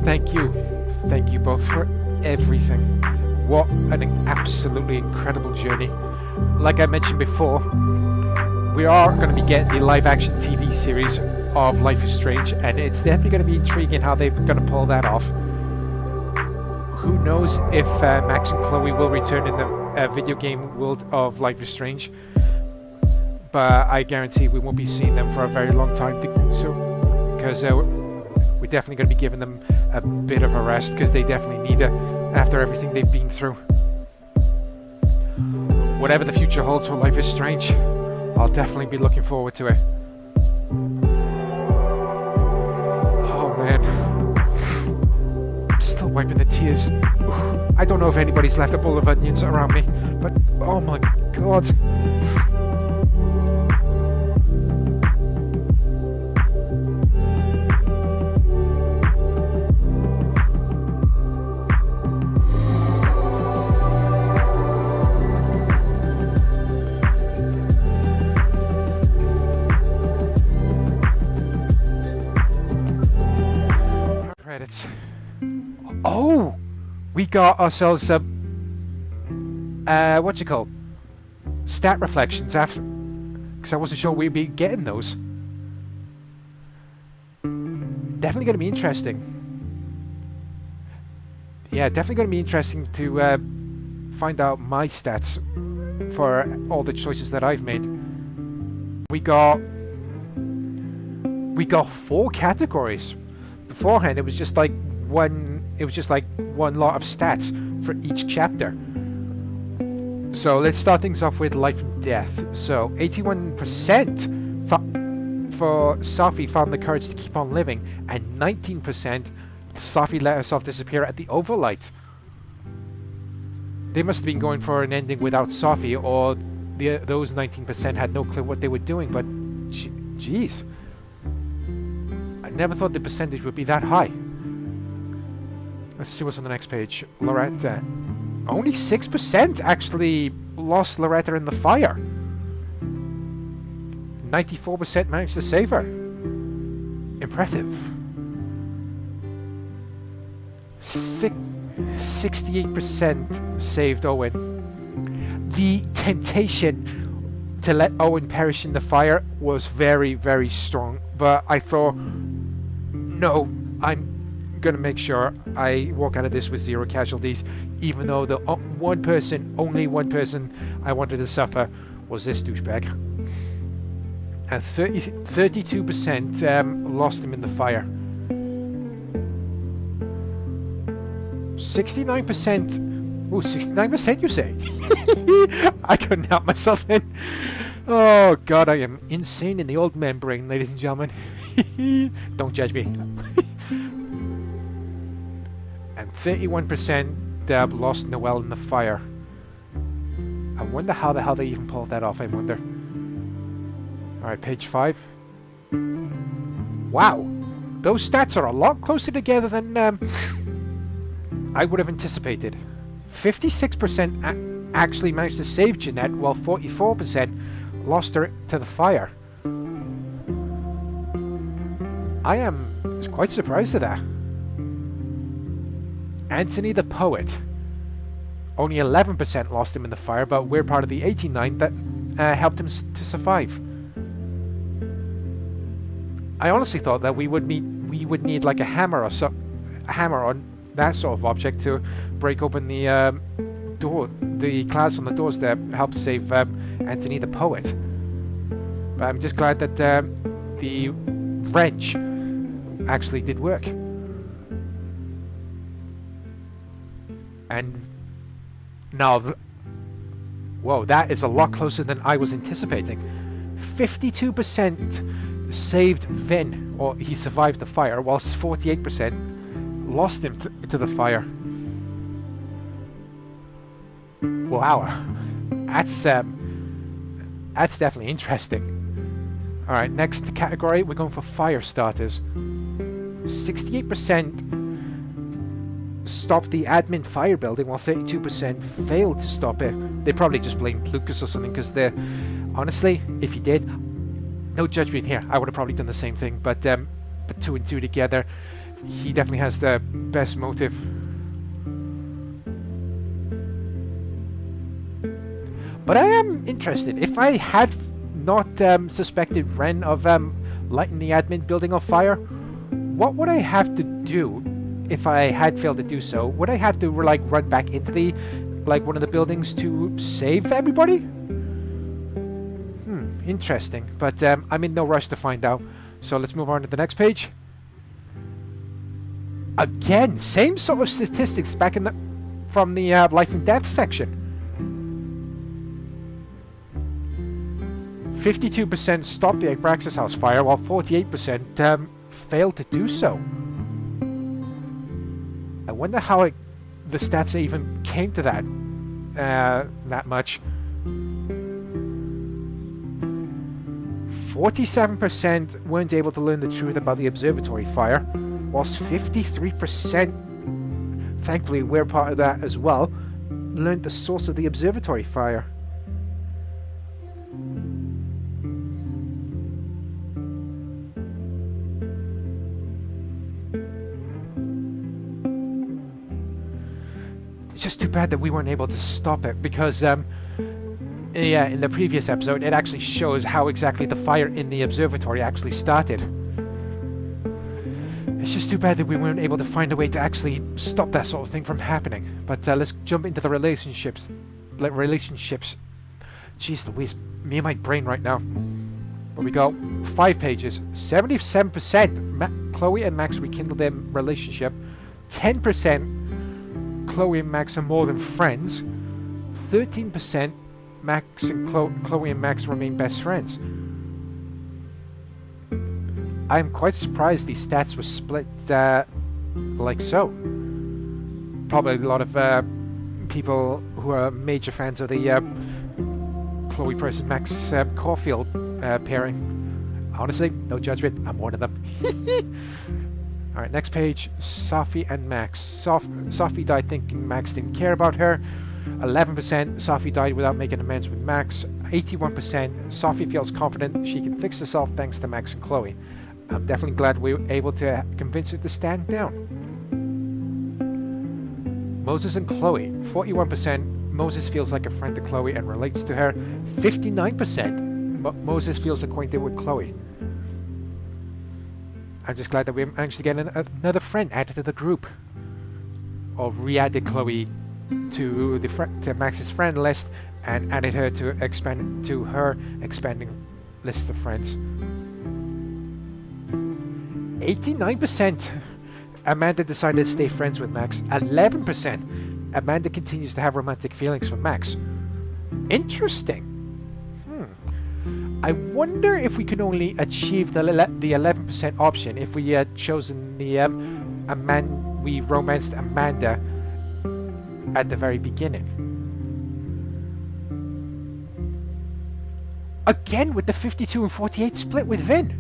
Thank you both for everything. What an absolutely incredible journey. Like I mentioned before, we are going to be getting the live-action TV series of Life is Strange, and it's definitely going to be intriguing how they're going to pull that off. Who knows if Max and Chloe will return in the video game world of Life is Strange, but I guarantee we won't be seeing them for a very long time, because we're definitely going to be giving them a bit of a rest, because they definitely need it after everything they've been through. Whatever the future holds for Life is Strange, I'll definitely be looking forward to it. Oh man, I'm still wiping the tears. I don't know if anybody's left a bowl of onions around me, but oh my god. Oh, we got ourselves stat reflections after, because I wasn't sure we'd be getting those. Definitely going to be interesting. Yeah, definitely going to be interesting to find out my stats for all the choices that I've made. We got 4 categories. Beforehand, it was just like one lot of stats for each chapter. So let's start things off with life and death. So 81% for Sophie found the courage to keep on living, and 19% Sophie let herself disappear at the overlight. They must have been going for an ending without Sophie, or those 19% had no clue what they were doing, but jeez. I never thought the percentage would be that high. Let's see what's on the next page. Loretta. Only 6% actually lost Loretta in the fire. 94% managed to save her. Impressive. 68% saved Owen. The temptation to let Owen perish in the fire was very, very strong, but I thought, no, I'm gonna make sure I walk out of this with 0 casualties, even though the only one person I wanted to suffer was this douchebag. And 32% lost him in the fire. 69%. Oh, 69% you say? I couldn't help myself then. Oh god, I am insane in the old man brain, ladies and gentlemen. Don't judge me. And 31% lost Noelle in the fire. I wonder how the hell they even pulled that off, I wonder. Alright, page 5. Wow! Those stats are a lot closer together than I would have anticipated. 56% actually managed to save Jeanette, while 44% lost her to the fire. I am quite surprised at that. Anthony the Poet. Only 11% lost him in the fire, but we're part of the 89 that helped him to survive. I honestly thought that we would need like a hammer or that sort of object to break open the clouds on the doors that helped save Anthony the Poet. But I'm just glad that the wrench actually did work. And now, whoa, that is a lot closer than I was anticipating. 52% saved Vin, or he survived the fire, whilst 48% lost him to the fire. Wow, that's definitely interesting. Alright, next category, we're going for fire starters. 68% stopped the admin fire building, while 32% failed to stop it. They probably just blamed Lucas or something, because they're... Honestly, if you did, no judgment here. I would have probably done the same thing, but put 2 and 2 together, he definitely has the best motive. But I am interested. If I had not suspected Ren of lighting the admin building on fire, what would I have to do if I had failed to do so? Would I have to like run back into the one of the buildings to save everybody? Interesting. But I'm in no rush to find out. So let's move on to the next page. Again, same sort of statistics back in from the life and death section. 52% stopped the Abraxas house fire, while 48% failed to do so. I wonder how the stats even came to that much. 47% weren't able to learn the truth about the observatory fire, whilst 53%, thankfully we're part of that as well, learned the source of the observatory fire. It's just too bad that we weren't able to stop it, because yeah, in the previous episode it actually shows how exactly the fire in the observatory actually started. It's just too bad that we weren't able to find a way to actually stop that sort of thing from happening. But let's jump into the relationships. Jeez Louise, me and my brain right now. But we go 5 pages. 77% Chloe and Max rekindled their relationship. 10% Chloe and Max are more than friends. 13% Max and Chloe and Max remain best friends. I'm quite surprised these stats were split like so. Probably a lot of people who are major fans of the Chloe versus Max Caulfield pairing. Honestly, no judgment, I'm one of them. Alright, next page. Sophie and Max. Sophie died thinking Max didn't care about her. 11% Sophie died without making amends with Max. 81% Sophie feels confident she can fix herself thanks to Max and Chloe. I'm definitely glad we were able to convince her to stand down. Moses and Chloe. 41% Moses feels like a friend to Chloe and relates to her. 59% Moses feels acquainted with Chloe. I'm just glad that we managed to get another friend added to the group. Or re-added Chloe to Max's friend list and added her to her expanding list of friends. 89% Amanda decided to stay friends with Max. 11% Amanda continues to have romantic feelings for Max. Interesting. I wonder if we could only achieve the 11% option if we had chosen the we romanced Amanda at the very beginning. Again with the 52 and 48 split with Vin.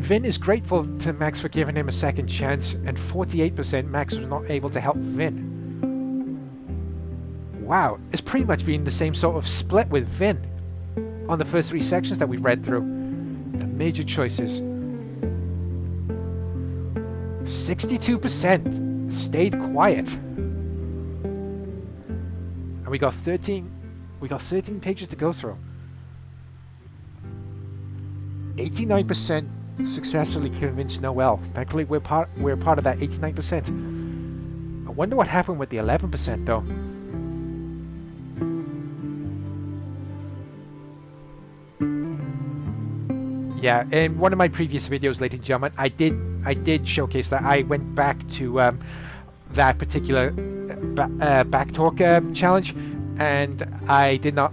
Vin is grateful to Max for giving him a second chance, and 48% Max was not able to help Vin. Wow, it's pretty much been the same sort of split with Vin on the first 3 sections that we read through. The major choices. 62% stayed quiet. And we got 13 pages to go through. 89% successfully convinced Noelle. Thankfully we're part of that 89%. I wonder what happened with the 11% though. Yeah, in one of my previous videos, ladies and gentlemen, I did showcase that I went back to that particular backtalk challenge, and I did not,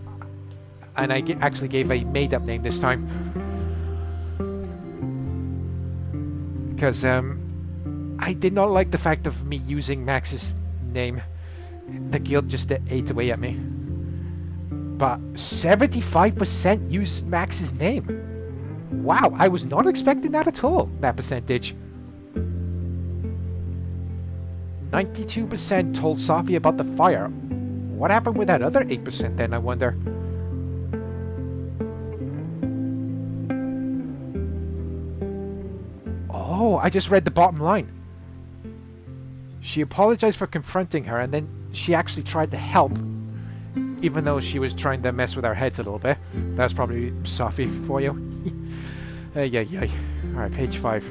and I actually gave a made-up name this time because I did not like the fact of me using Max's name. The guild just ate away at me. But 75% used Max's name. Wow, I was not expecting that at all, that percentage. 92% told Sophie about the fire. What happened with that other 8% then, I wonder? Oh, I just read the bottom line. She apologized for confronting her, and then she actually tried to help, even though she was trying to mess with our heads a little bit. That's probably Sophie for you. Yeah. Alright, page 5.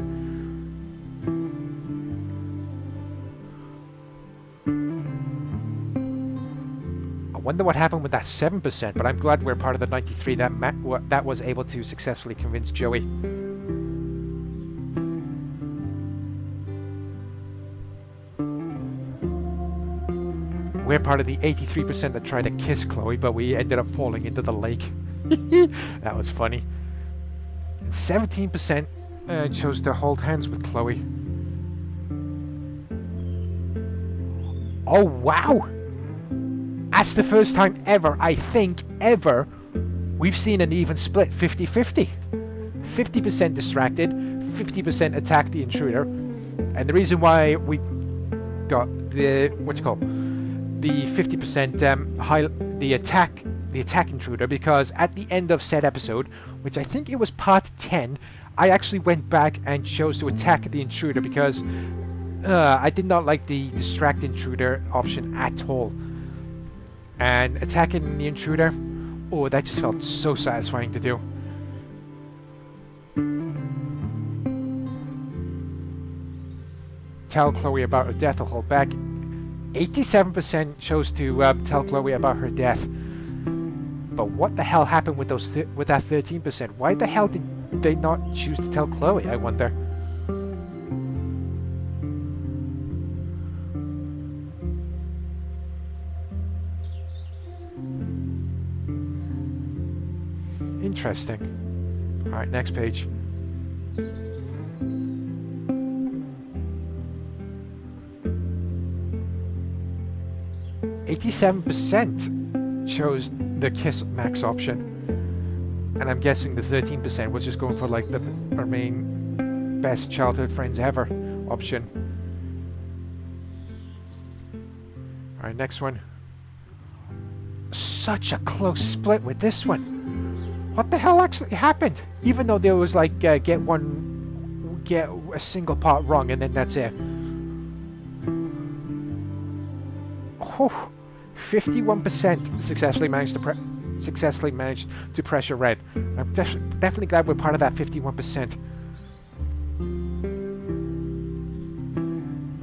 I wonder what happened with that 7%, but I'm glad we're part of the 93 that was able to successfully convince Joey. We're part of the 83% that tried to kiss Chloe, but we ended up falling into the lake. That was funny. And 17% chose to hold hands with Chloe. Oh, wow! That's the first time ever, I think, ever, we've seen an even split, 50-50. 50% distracted, 50% attack the intruder. And the reason why we got the, the 50% the attack intruder, because at the end of said episode, which I think it was part 10, I actually went back and chose to attack the intruder because I did not like the distract intruder option at all. And attacking the intruder, oh, that just felt so satisfying to do. Tell Chloe about her death or hold back. 87% chose to tell Chloe about her death. But what the hell happened with with that 13%? Why the hell did they not choose to tell Chloe, I wonder? Interesting. Alright, next page. %, chose the kiss Max option, and I'm guessing the 13% was just going for like the main best childhood friends ever option. Alright, next one. Such a close split with this one. What the hell actually happened? Even though there was like get a single part wrong and then that's it. Oh, 51% successfully managed to pressure red. I'm definitely glad we're part of that 51%.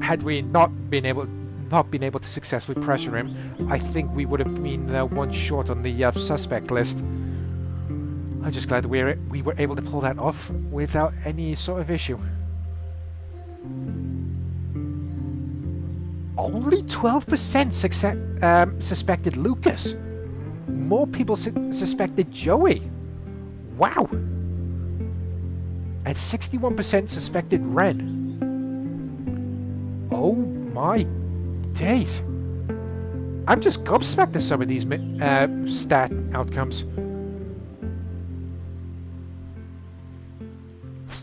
Had we not been able to successfully pressure him, I think we would have been one short on the suspect list. I'm just glad that we were able to pull that off without any sort of issue. Only 12% suspected Lucas. More people suspected Joey. Wow. And 61% suspected Ren. Oh my days. I'm just gobsmacked at some of these stat outcomes.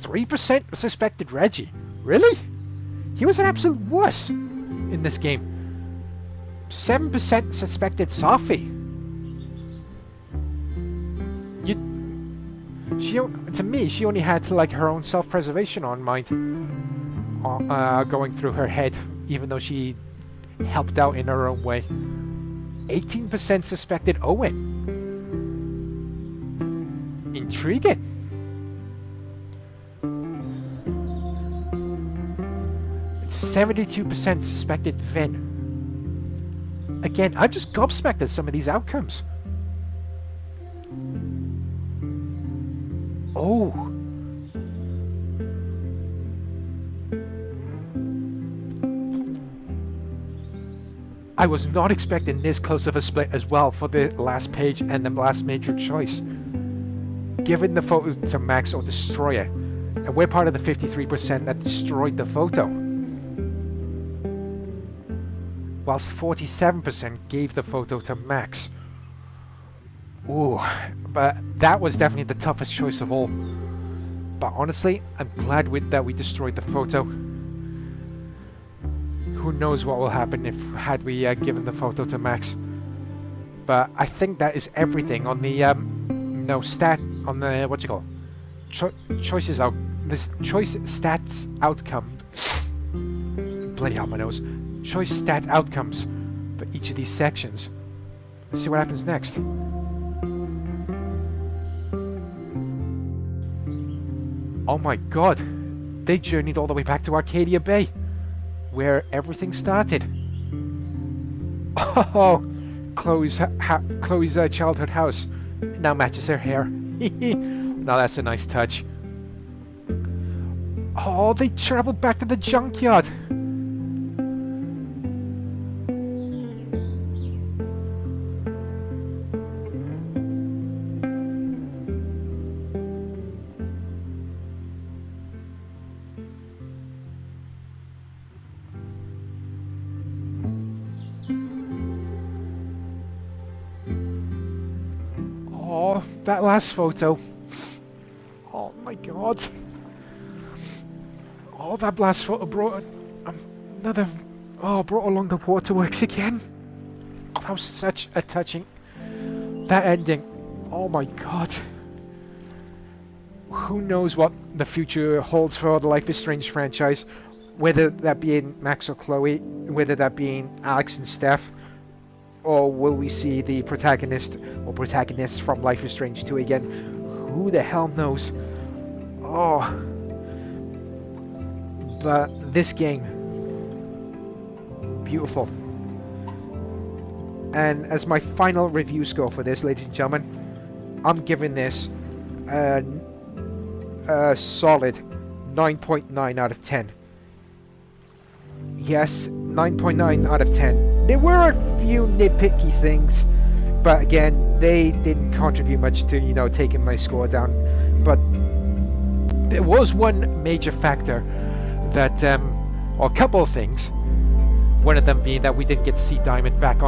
3% suspected Reggie. Really? He was an absolute wuss in this game. 7% suspected Sophie. To me, she only had like her own self-preservation on mind, going through her head, even though she helped out in her own way. 18% suspected Owen. Intriguing. 72% suspected Vin. Again, I'm just gobsmacked at some of these outcomes. Oh. I was not expecting this close of a split as well for the last page and the last major choice. Giving the photo to Max or destroy it. And we're part of the 53% that destroyed the photo. Whilst 47% gave the photo to Max. Ooh, but that was definitely the toughest choice of all. But honestly, I'm glad that we destroyed the photo. Who knows what will happen had we given the photo to Max. But I think that is everything on the choices out. This choice stats outcome. Bloody hell, my nose. Choice stat outcomes for each of these sections. Let's see what happens next. Oh my god, they journeyed all the way back to Arcadia Bay, where everything started. Oh, Chloe's childhood house now matches her hair. Now that's a nice touch. Oh, they traveled back to the junkyard. That last photo. Oh my god. Oh, that last photo brought brought along the waterworks again. Oh, that was such a touching. That ending. Oh my god. Who knows what the future holds for the Life is Strange franchise, whether that be in Max or Chloe, whether that be in Alex and Steph. Or will we see the protagonist or protagonists from Life is Strange 2 again? Who the hell knows? Oh. But this game, beautiful. And as my final review score for this, ladies and gentlemen, I'm giving this a solid 9.9 out of 10. Yes, 9.9 out of 10. There were a few nitpicky things, but again, they didn't contribute much to, taking my score down. But there was one major factor that, or a couple of things. One of them being that we didn't get to see Diamond back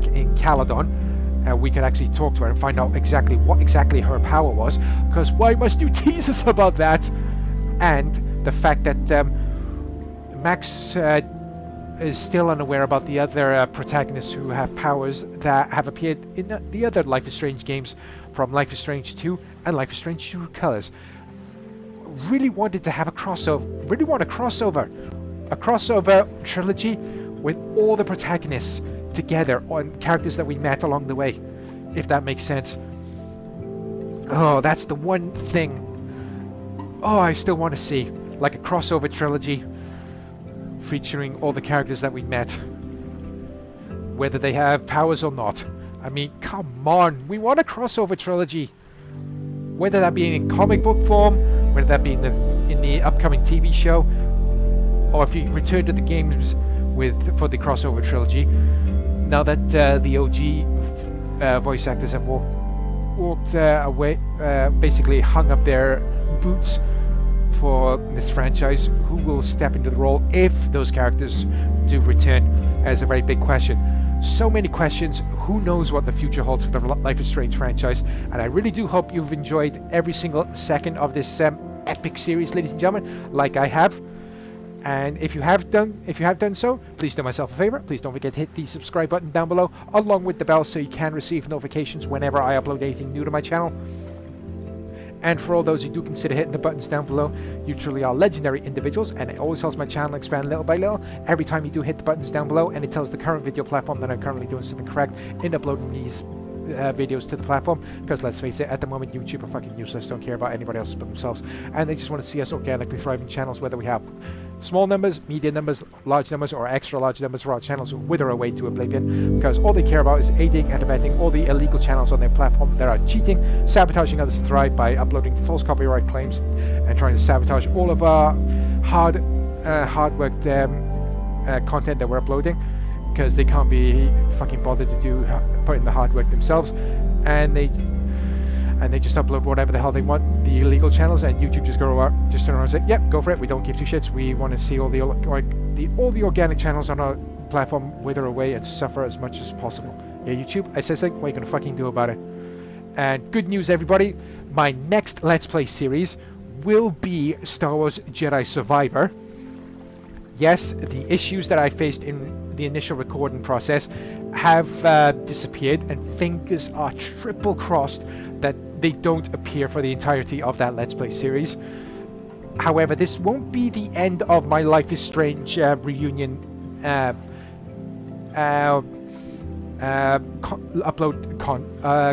in Caledon. We could actually talk to her and find out what exactly her power was. Because why must you tease us about that? And the fact that Max is still unaware about the other protagonists who have powers that have appeared in the other Life is Strange games from Life is Strange 2 and Life is Strange True Colors. Really wanted to have a crossover. Really want a crossover trilogy with all the protagonists together on characters that we met along the way, if that makes sense. Oh, that's the one thing. Oh, I still want to see like a crossover trilogy featuring all the characters that we met, whether they have powers or not. I mean, come on, we want a crossover trilogy, whether that be in comic book form, whether that be in the upcoming TV show, or if you return to the games for the crossover trilogy. Now that the OG voice actors have walked away, basically hung up their boots for this franchise, who will step into the role if those characters do return, as a very big question. So many questions. Who knows what the future holds for the Life is Strange franchise? And I really do hope you've enjoyed every single second of this epic series, ladies and gentlemen, like I have. And if you have done so, please do myself a favor. Please don't forget to hit the subscribe button down below, along with the bell, so you can receive notifications whenever I upload anything new to my channel. And for all those who do consider hitting the buttons down below, you truly are legendary individuals, and it always helps my channel expand little by little every time you do hit the buttons down below, and it tells the current video platform that I'm currently doing something correct in uploading these videos to the platform. Because let's face it, at the moment YouTube are fucking useless, don't care about anybody else but themselves, and they just want to see us organically thriving channels, whether we have small numbers, medium numbers, large numbers, or extra large numbers for our channels wither away to oblivion, because all they care about is aiding and abetting all the illegal channels on their platform that are cheating, sabotaging others to thrive by uploading false copyright claims and trying to sabotage all of our hard-worked content that we're uploading, because they can't be fucking bothered to put in the hard work themselves, and they just upload whatever the hell they want, the illegal channels, and YouTube just turn around and say, yep, go for it, we don't give two shits, we want to see all the organic channels on our platform wither away and suffer as much as possible. Yeah, YouTube, I said something, what are you going to fucking do about it? And good news, everybody, my next Let's Play series will be Star Wars Jedi Survivor. Yes, the issues that I faced in the initial recording process have disappeared, and fingers are triple crossed that they don't appear for the entirety of that Let's Play series. However, this won't be the end of my Life is Strange reunion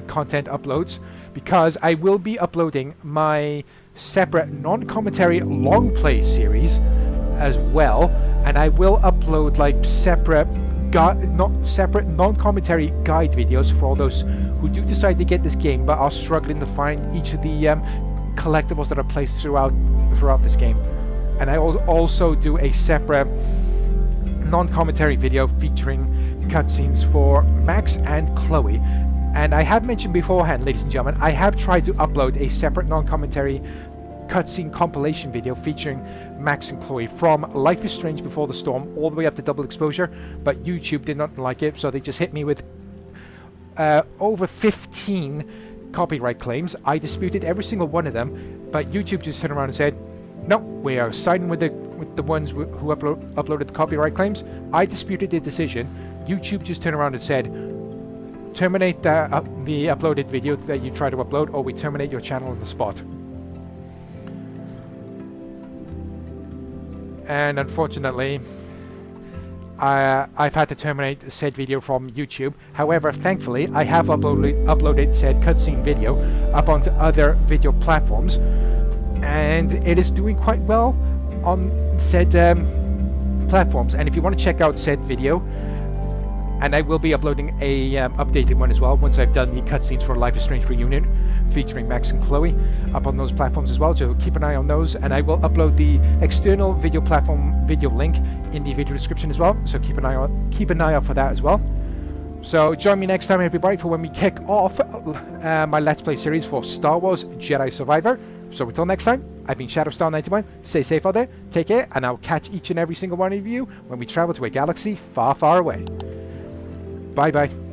content uploads, because I will be uploading my separate non-commentary long play series as well, and I will upload like separate non-commentary guide videos for all those who do decide to get this game but are struggling to find each of the collectibles that are placed throughout this game. And I will also do a separate non-commentary video featuring cutscenes for Max and Chloe. And I have mentioned beforehand, ladies and gentlemen, I have tried to upload a separate non-commentary cutscene compilation video featuring Max and Chloe from Life is Strange Before the Storm all the way up to Double Exposure, but YouTube did not like it, so they just hit me with over 15 copyright claims. I disputed every single one of them, but YouTube just turned around and said, no, we are siding with the ones who uploaded the copyright claims. I disputed the decision. YouTube just turned around and said, terminate the uploaded video that you try to upload, or we terminate your channel on the spot. And unfortunately, I've had to terminate said video from YouTube. However, thankfully, I have uploaded said cutscene video up onto other video platforms, and it is doing quite well on said platforms. And if you want to check out said video, and I will be uploading a updated one as well once I've done the cutscenes for Life is Strange Reunion featuring Max and Chloe up on those platforms as well, so keep an eye on those. And I will upload the external video platform video link in the video description as well, so keep an eye out for that as well. So join me next time, everybody, for when we kick off my Let's Play series for Star Wars Jedi Survivor. So until next time, I've been ShadowStar91. Stay safe out there, take care, and I'll catch each and every single one of you when we travel to a galaxy far, far away. Bye bye.